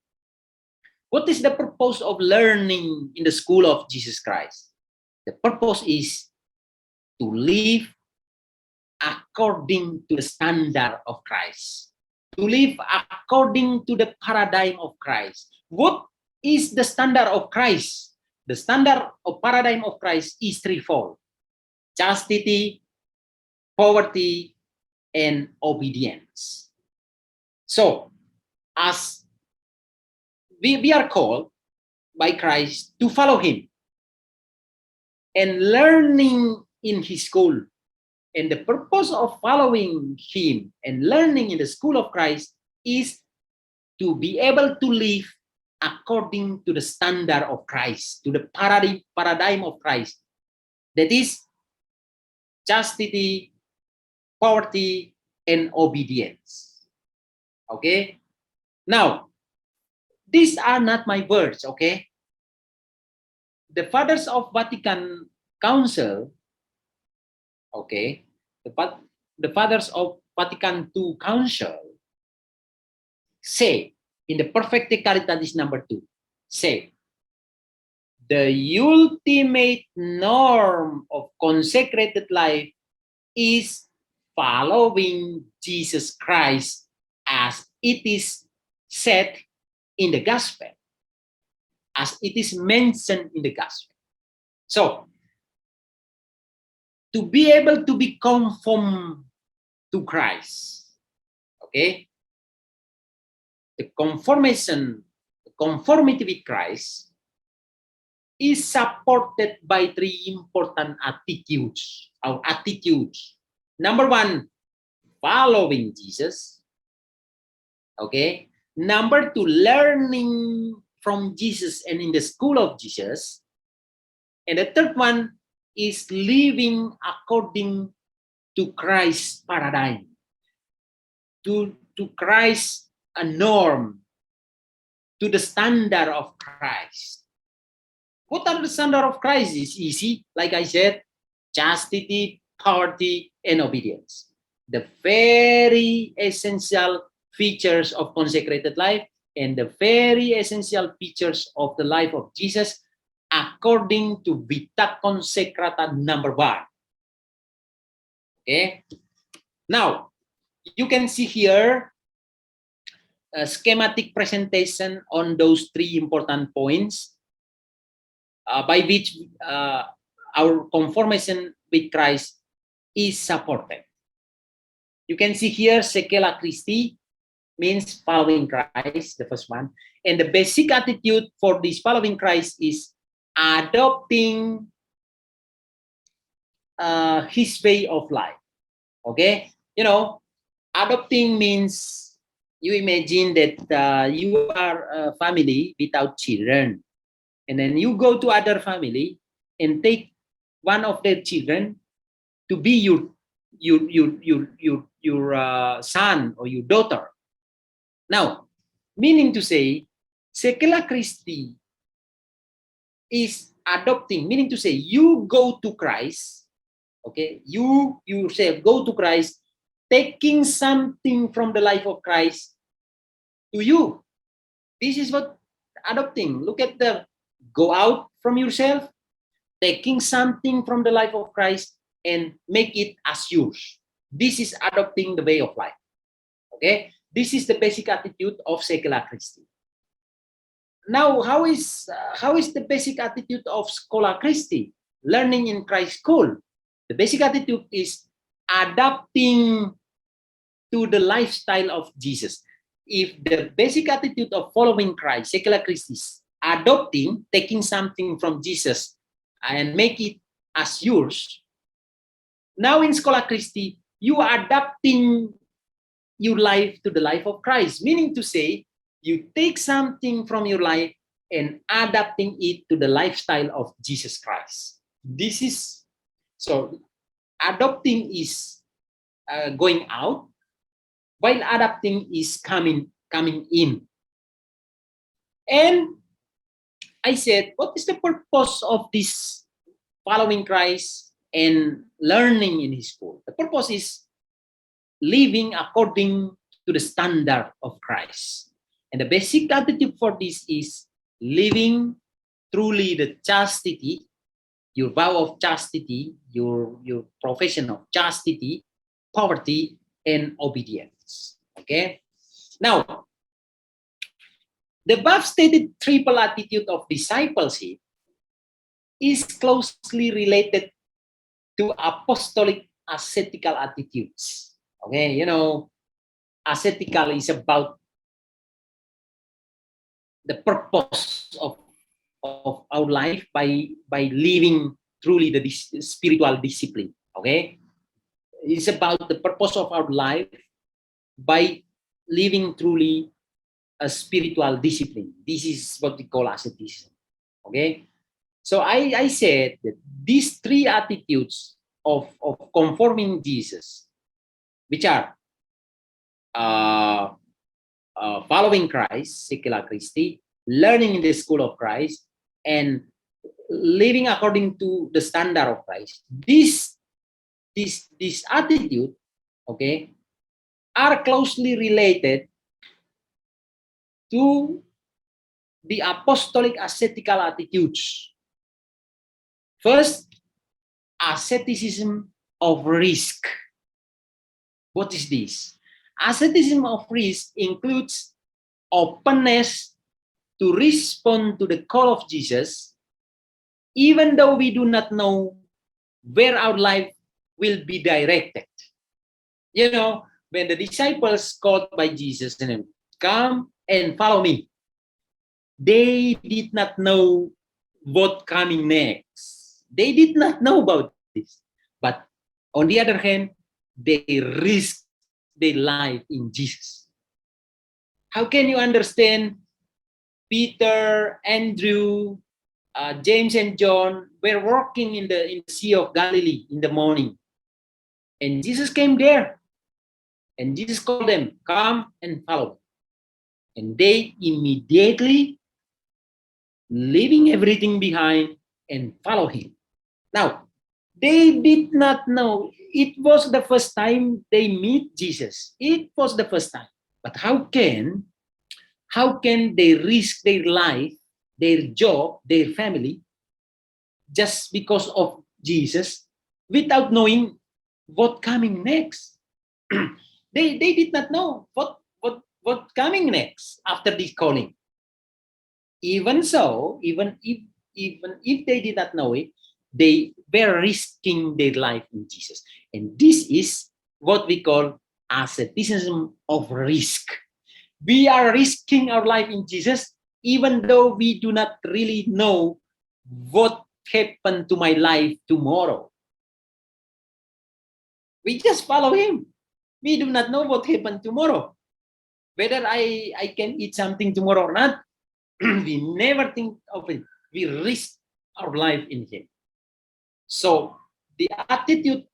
what is the purpose of learning in the school of Jesus Christ? The purpose is to live according to the standard of Christ, to live according to the paradigm of Christ. What is the standard of Christ? The standard of paradigm of Christ is threefold: chastity, poverty, and obedience. So, as we are called by Christ to follow Him and learning in His school. And the purpose of following Him and learning in the school of Christ is to be able to live according to the standard of Christ, to the paradigm of Christ. That is chastity, poverty, and obedience. Okay? Now, these are not my words, okay? The Fathers of Vatican Council, okay, the Fathers of Vatican II Council say in the Perfecte Caritatis number 2, say the ultimate norm of consecrated life is following Jesus Christ as it is said in the gospel, as it is mentioned in the gospel. So, to be able to be conformed to Christ, okay, the conformity with Christ is supported by 3 important attitudes. Number 1, following Jesus. Okay. Number 2, learning from Jesus and in the school of Jesus. And the third one is living according to Christ's paradigm, to Christ's norm, to the standard of Christ. What are the standard of Christ? Is easy, like I said, chastity, poverty, and obedience. The very essential features of consecrated life and the very essential features of the life of Jesus according to Vita Consecrata number 1. Okay. Now, you can see here a schematic presentation on those 3 important points by which our conformation with Christ is supported. You can see here, Secula Christi means following Christ, the first one. And the basic attitude for this following Christ is adopting his way of life. Okay? You know, adopting means you imagine that you are a family without children. And then you go to other family and take one of their children to be your son or your daughter. Now, meaning to say, Secula Christi is adopting, meaning to say, you go to Christ, okay, you yourself go to Christ, taking something from the life of Christ to you. This is what adopting. Look at the go out from yourself, taking something from the life of Christ and make it as yours. This is adopting the way of life. Okay, this is the basic attitude of Secula Christi. Now, how is the basic attitude of Schola Christi, learning in Christ school? The basic attitude is adapting to the lifestyle of Jesus. If the basic attitude of following Christ, Secula Christi, is adopting, taking something from Jesus and make it as yours, now in Schola Christi, you are adapting your life to the life of Christ, meaning to say, you take something from your life and adapting it to the lifestyle of Jesus Christ. This is, so adopting is going out, while adapting is coming in. And I said, what is the purpose of this following Christ and learning in his school? The purpose is living according to the standard of Christ. And the basic attitude for this is living truly the chastity, your vow of chastity, your profession of chastity, poverty, and obedience. Okay? Now, the above stated triple attitude of discipleship is closely related to apostolic ascetical attitudes. Okay, you know, ascetical is about the purpose of our life by living truly the spiritual discipline. Okay, it's about the purpose of our life by living truly a spiritual discipline. This is what we call asceticism. Okay, so I said that these three attitudes of conforming Jesus, which are following Christ, secula Christi, learning in the school of Christ, and living according to the standard of Christ. This attitude, okay, are closely related to the apostolic ascetical attitudes. First, asceticism of risk. What is this? Asceticism of risk includes openness to respond to the call of Jesus, even though we do not know where our life will be directed. You know, when the disciples called by Jesus and come and follow me, they did not know what coming next. They did not know about this. But on the other hand, they risked their life in Jesus. How can you understand Peter, Andrew, James, and John were walking in the Sea of Galilee in the morning, and Jesus came there, and Jesus called them, "Come and follow." And they immediately, leaving everything behind, and follow him. Now, they did not know. It was the first time they meet Jesus. It was the first time. But how can they risk their life, their job, their family, just because of Jesus, without knowing what coming next? they did not know what coming next after this calling. Even so, even if they did not know it, they were risking their life in Jesus. And this is what we call asceticism of risk. We are risking our life in Jesus, even though we do not really know what happened to my life tomorrow. We just follow him. We do not know what happened tomorrow. Whether I can eat something tomorrow or not, we never think of it. We risk our life in him. So the attitude,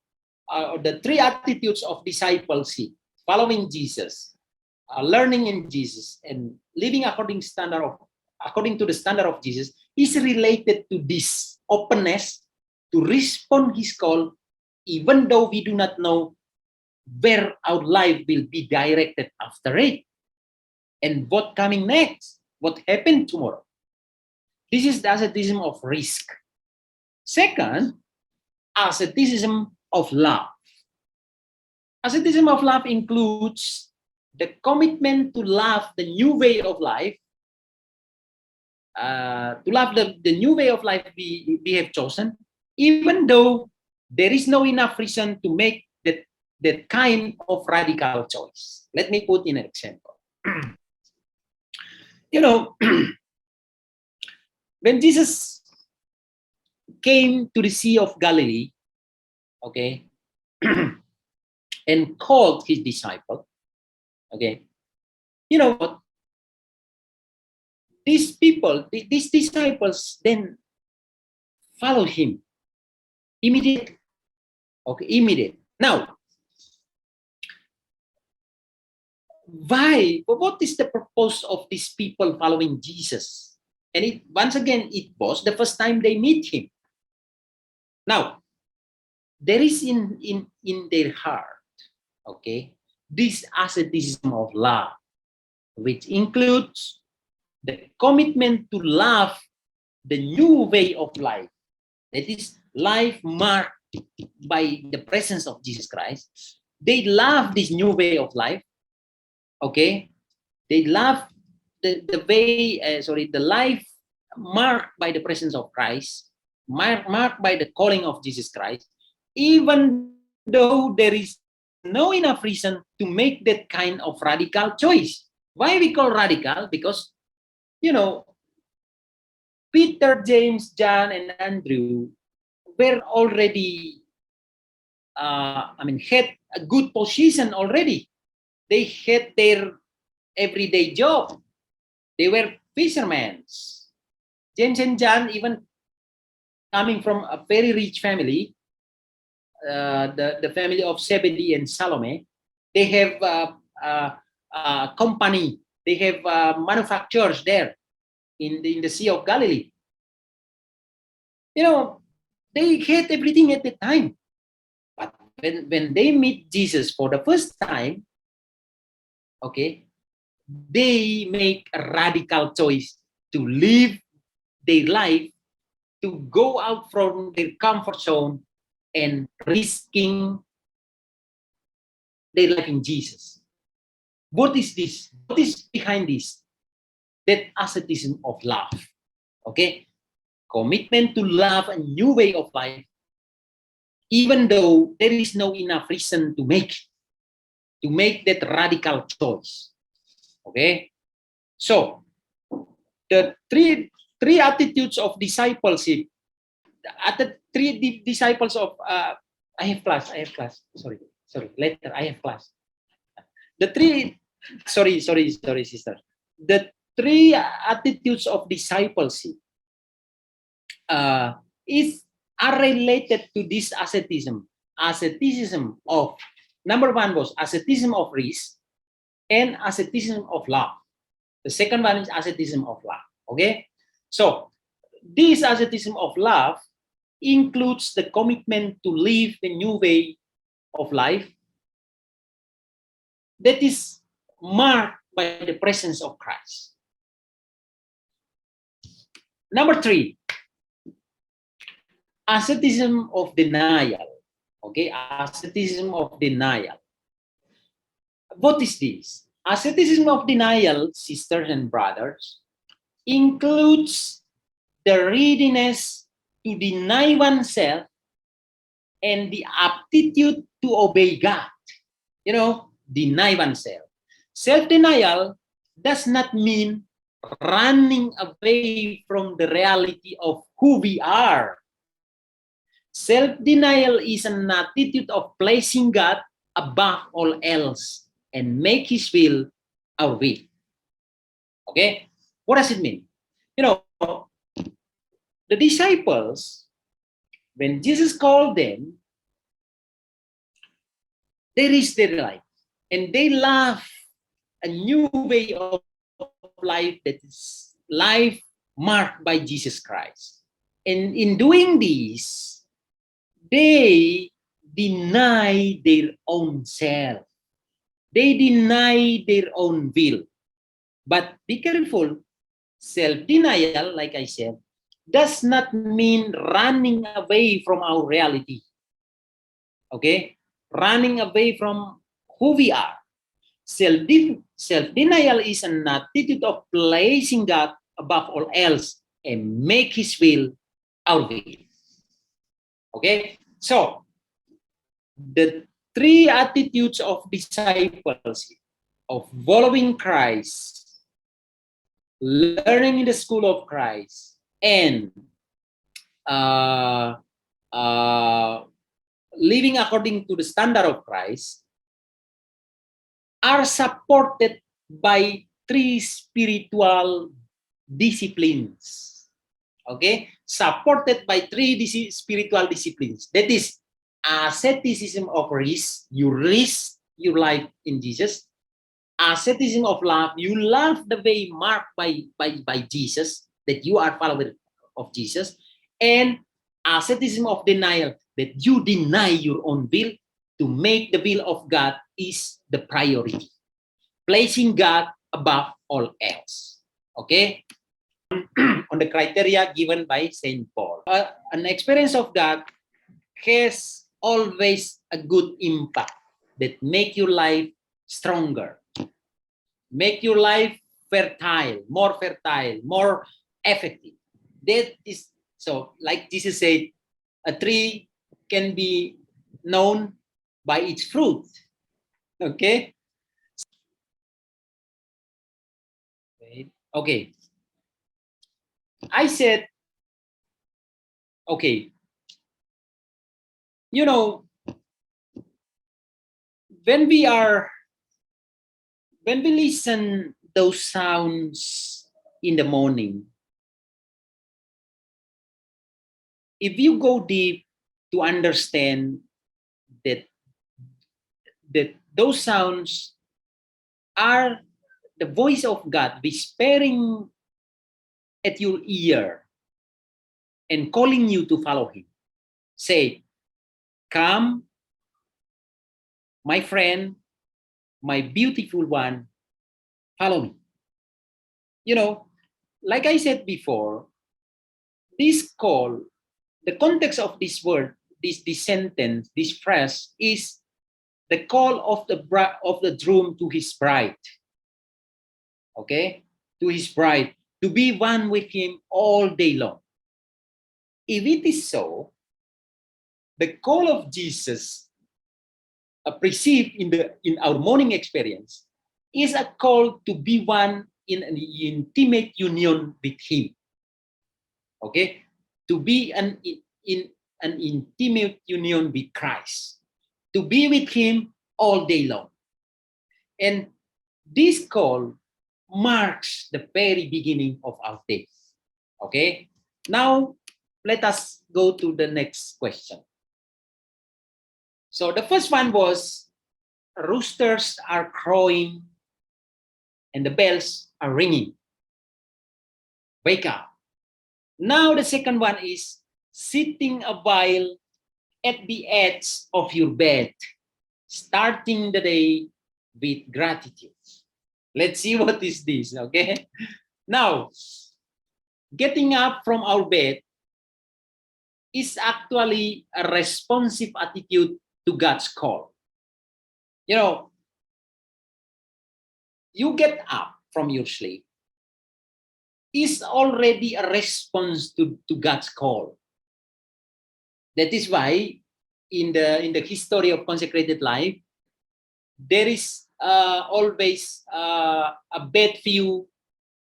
the three attitudes of discipleship, following Jesus, learning in Jesus, and living according to the standard of Jesus, is related to this openness to respond his call, even though we do not know where our life will be directed after it, and what coming next, what happened tomorrow. This is the asceticism of risk. Second, asceticism of love. Asceticism of love includes the commitment to love the new way of life, to love the new way of life we have chosen, even though there is no enough reason to make that kind of radical choice. Let me put in an example. You know, when Jesus came to the Sea of Galilee, okay, and called his disciple, okay, you know what? These people, these disciples, then follow him immediately. Okay, immediate. Now, why? What is the purpose of these people following Jesus? And once again, it was the first time they meet him. Now, there is in their heart, okay, this asceticism of love, which includes the commitment to love the new way of life. That is life marked by the presence of Jesus Christ. They love this new way of life. Okay, they love the life marked by the presence of Christ, marked by the calling of Jesus Christ, even though there is no enough reason to make that kind of radical choice. Why we call radical? Because, you know, Peter, James, John, and Andrew were already, had a good position already. They had their everyday job. They were fishermen. James and John, even coming from a very rich family, the family of Zebedee and Salome, they have company, they have manufacturers there in the Sea of Galilee. You know, they had everything at the time. But when they meet Jesus for the first time, okay, they make a radical choice to live their life, to go out from their comfort zone and risking their life in Jesus. What is this? What is behind this? That asceticism of love. Okay? Commitment to love a new way of life, even though there is no enough reason to make that radical choice. Okay? So, the three attitudes of discipleship, at the three disciples of I have class. Sorry, later I have class. The three, sorry, sister. The three attitudes of discipleship are related to this asceticism. Asceticism of, number one was asceticism of risk and asceticism of love. The second one is asceticism of love. Okay, so this asceticism of love includes the commitment to live the new way of life that is marked by the presence of Christ. Number three, asceticism of denial. Okay, asceticism of denial. What is this? Asceticism of denial, sisters and brothers, includes the readiness to deny oneself and the aptitude to obey God. You know, deny oneself. Self-denial does not mean running away from the reality of who we are. Self-denial is an attitude of placing God above all else and make his will our will. Okay? What does it mean? You know, the disciples, when Jesus called them, they risked their life and they love a new way of life, that is life marked by Jesus Christ. And in doing this, they deny their own self. They deny their own will. But be careful, self-denial, like I said, does not mean running away from our reality. Okay? Running away from who we are. Self-denial is an attitude of placing God above all else and make his will our will. Okay? So, the three attitudes of discipleship, of following Christ, learning in the school of Christ, and living according to the standard of Christ, are supported by three spiritual disciplines. Okay? Supported by three spiritual disciplines. That is asceticism of risk. You risk your life in Jesus. Asceticism of love. You love the way marked by Jesus, that you are follower of Jesus. And asceticism of denial, that you deny your own will to make the will of God is the priority. Placing God above all else. Okay? On the criteria given by St. Paul. An experience of God has always a good impact that make your life stronger, make your life fertile, more effective. That is, so like Jesus said, a tree can be known by its fruit. Okay? Okay. I said, okay, you know, when we listen those sounds in the morning, if you go deep to understand that those sounds are the voice of God whispering at your ear and calling you to follow him. Say, come, my friend, my beautiful one, follow me. You know, like I said before, this call, the context of this word, this sentence, this phrase is the call of the groom to his bride. Okay, to his bride, to be one with him all day long. If it is so, the call of Jesus perceived in our morning experience is a call to be one in an intimate union with him. Okay, to be in an intimate union with Christ, to be with him all day long. And this call marks the very beginning of our days. Okay, now let us go to the next question. So the first one was, roosters are crowing and the bells are ringing. Wake up. Now the second one is, sitting a while at the edge of your bed, starting the day with gratitude. Let's see what is this, okay? Now, getting up from our bed is actually a responsive attitude to God's call. You know, you get up from your sleep is already a response to God's call. That is why in the history of consecrated life, there is always a bad view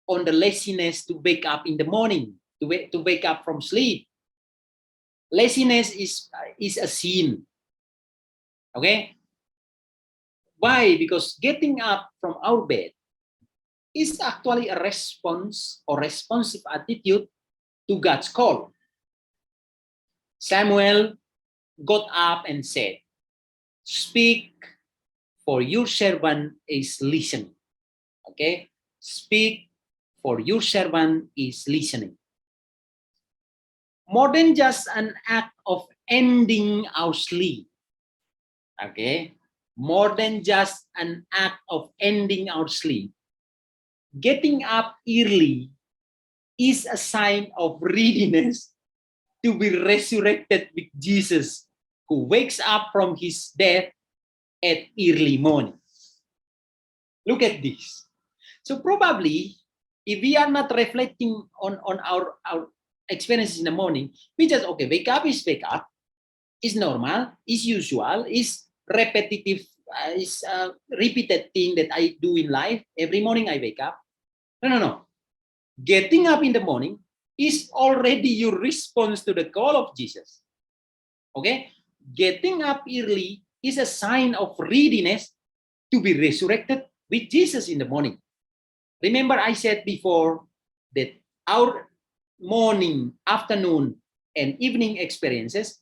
on the laziness to wake up in the morning, to wake up from sleep. Laziness is a sin. Okay? Why? Because getting up from our bed is actually a response or responsive attitude to God's call. Samuel got up and said, "Speak, for your servant is listening." Okay? Speak, for your servant is listening. More than just an act of ending our sleep. Okay? More than just an act of ending our sleep. Getting up early is a sign of readiness to be resurrected with Jesus, who wakes up from his death at early morning. Look at this. So probably, if we are not reflecting on our experiences in the morning, we just, okay, wake up, is normal, is usual, is repetitive, is a repeated thing that I do in life. Every morning I wake up. No. Getting up in the morning is already your response to the call of Jesus. Okay? Getting up early is a sign of readiness to be resurrected with Jesus in the morning. Remember, I said before that our morning, afternoon, and evening experiences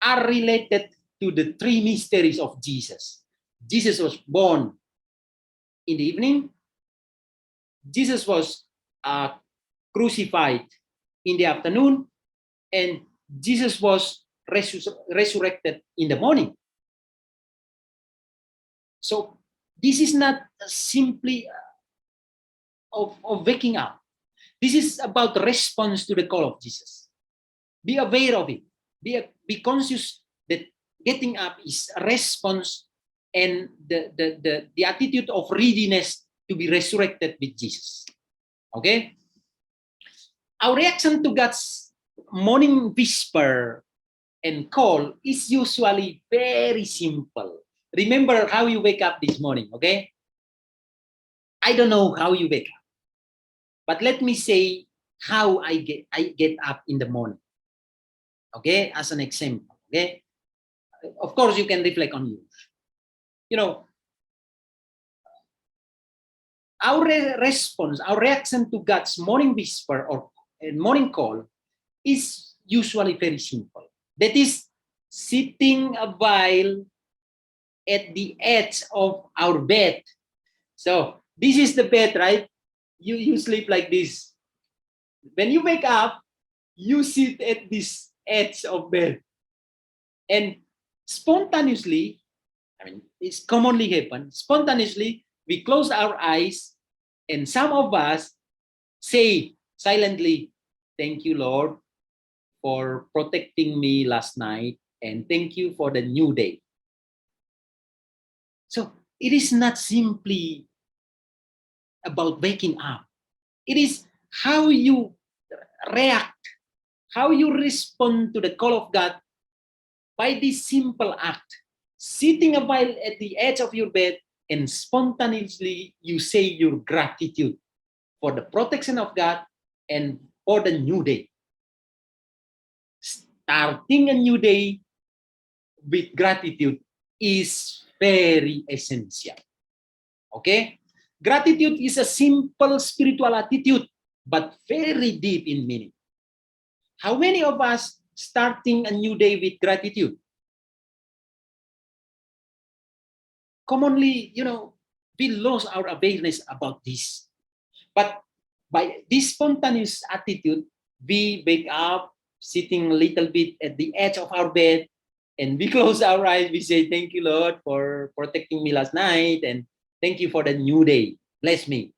are related to the three mysteries of Jesus. Jesus was born in the evening. Jesus was crucified in the afternoon, and Jesus was resurrected in the morning. So this is not simply of waking up. This is about the response to the call of Jesus. Be aware of it. Be conscious that getting up is a response and the attitude of readiness to be resurrected with Jesus. Okay? Our reaction to God's morning whisper and call is usually very simple. Remember how you wake up this morning, okay? I don't know how you wake up, but let me say how I get up in the morning. Okay, as an example. Okay, of course you can reflect on you. You know, our response, our reaction to God's morning whisper or morning call is usually very simple. That is, sitting a while at the edge of our bed. So this is the bed, right? You sleep like this. When you wake up, you sit at this edge of bed. And spontaneously, I mean, it's commonly happen, spontaneously, we close our eyes and some of us say silently, "Thank you, Lord, for protecting me last night, and thank you for the new day." So it is not simply about waking up. It is how you react, how you respond to the call of God by this simple act. Sitting a while at the edge of your bed and spontaneously you say your gratitude for the protection of God and for the new day. Starting a new day with gratitude is very essential. Okay? Gratitude is a simple spiritual attitude, but very deep in meaning. How many of us starting a new day with gratitude? Commonly, we lose our awareness about this. But by this spontaneous attitude, we wake up sitting a little bit at the edge of our bed, and we close our eyes. We say, "Thank you, Lord, for protecting me last night, and thank you for the new day. Bless me."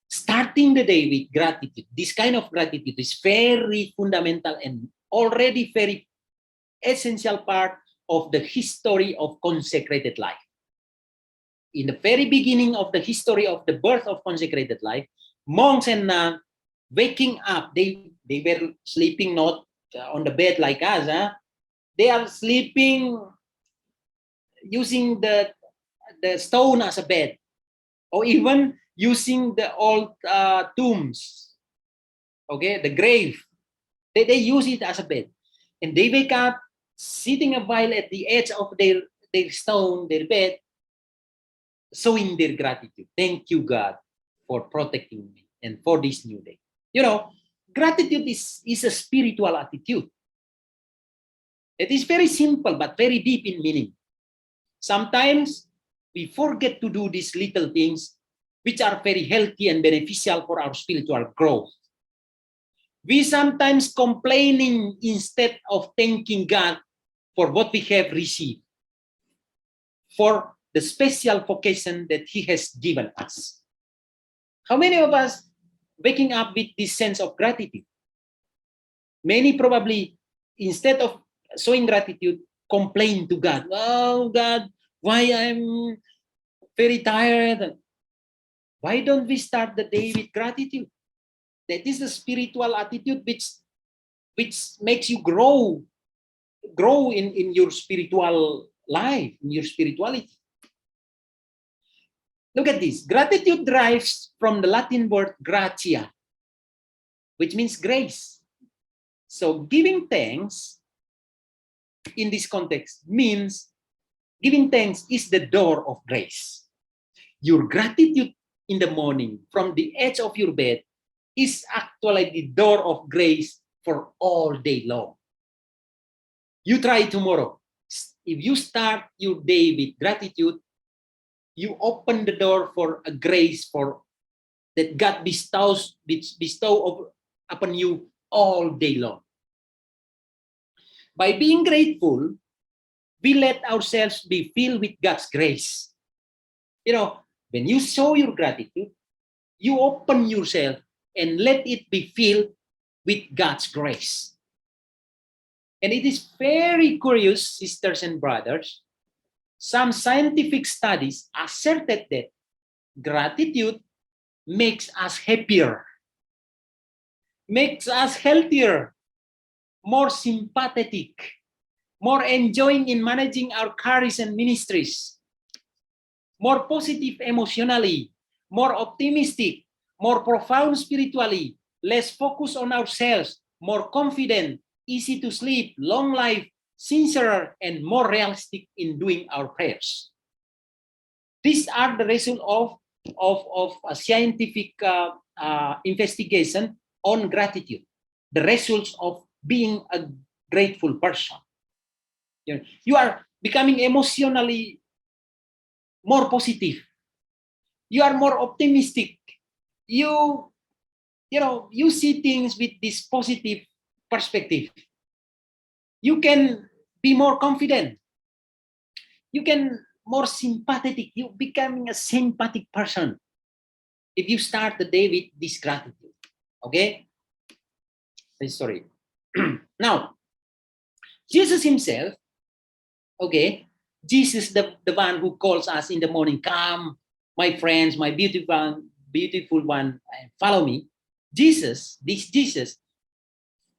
Starting the day with gratitude, this kind of gratitude is very fundamental and already very essential part of the history of consecrated life. In the very beginning of the history of the birth of consecrated life, monks and nuns waking up, they were sleeping not on the bed like us. They are sleeping using the stone as a bed, or even using the old tombs, okay, the grave. They use it as a bed. And they wake up sitting a while at the edge of their stone, their bed, showing their gratitude. "Thank you, God, for protecting me and for this new day." Gratitude is a spiritual attitude. It is very simple but very deep in meaning. Sometimes we forget to do these little things which are very healthy and beneficial for our spiritual growth. We sometimes complaining instead of thanking God for what we have received, for the special vocation that He has given us. How many of us waking up with this sense of gratitude? Many probably, instead of showing gratitude, complain to God. "Oh, God, why I'm very tired?" Why don't we start the day with gratitude? That is the spiritual attitude which makes you grow in your spiritual life, in your spirituality. Look at this. Gratitude derives from the Latin word gratia, which means grace. So giving thanks in this context means giving thanks is the door of grace. Your gratitude in the morning from the edge of your bed is actually the door of grace for all day long. You try tomorrow. If you start your day with gratitude, you open the door for a grace for that God bestow upon you all day long. By being grateful, we let ourselves be filled with God's grace. When you show your gratitude, you open yourself and let it be filled with God's grace. And it is very curious, sisters and brothers, some scientific studies asserted that gratitude makes us happier, makes us healthier, more sympathetic, more enjoying in managing our careers and ministries, more positive emotionally, more optimistic, more profound spiritually, less focused on ourselves, more confident, easy to sleep, long life, sincere, and more realistic in doing our prayers. These are the result of a scientific investigation on gratitude, the results of being a grateful person. You are becoming emotionally more positive. You are more optimistic. You see things with this positive perspective. You can be more confident. You can more sympathetic. You becoming a sympathetic person if you start the day with this gratitude. Okay? Sorry. Now, Jesus himself, okay, Jesus, the one who calls us in the morning, come, my friends, my beautiful one, follow me. Jesus, this Jesus,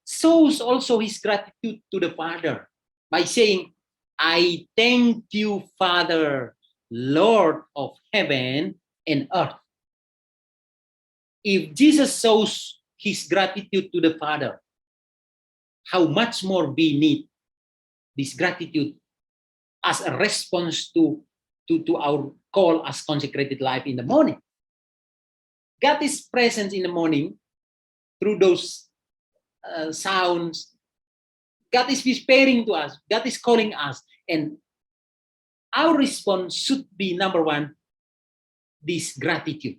shows also his gratitude to the Father by saying, I thank you, Father, Lord of heaven and earth. If Jesus shows his gratitude to the Father, how much more we need this gratitude as a response to our call as consecrated life in the morning. God is present in the morning through those sounds. God is whispering to us. God is calling us. And our response should be, number one, this gratitude.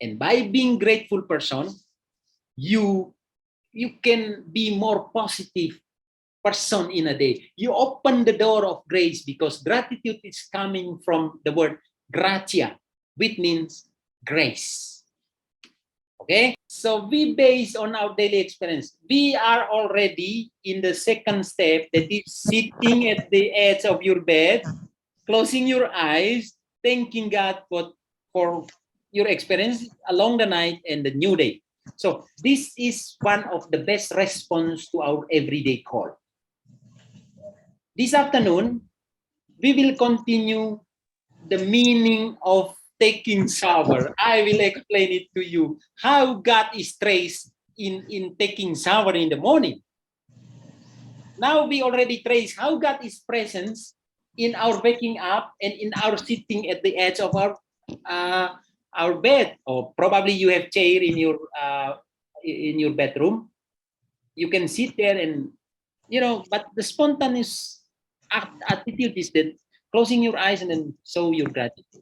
And by being grateful person, you can be more positive person in a day. You open the door of grace because gratitude is coming from the word gratia, which means grace. Okay, so we base on our daily experience. We are already in the second step, that is sitting at the edge of your bed, closing your eyes, thanking God for your experience along the night and the new day. So this is one of the best response to our everyday call. This afternoon, we will continue the meaning of taking shower. I will explain it to you, how God is traced in taking shower in the morning. Now we already trace how God is present in our waking up and in our sitting at the edge of our bed, or probably you have chair in your bedroom. You can sit there and but the spontaneous attitude is that closing your eyes and then show your gratitude.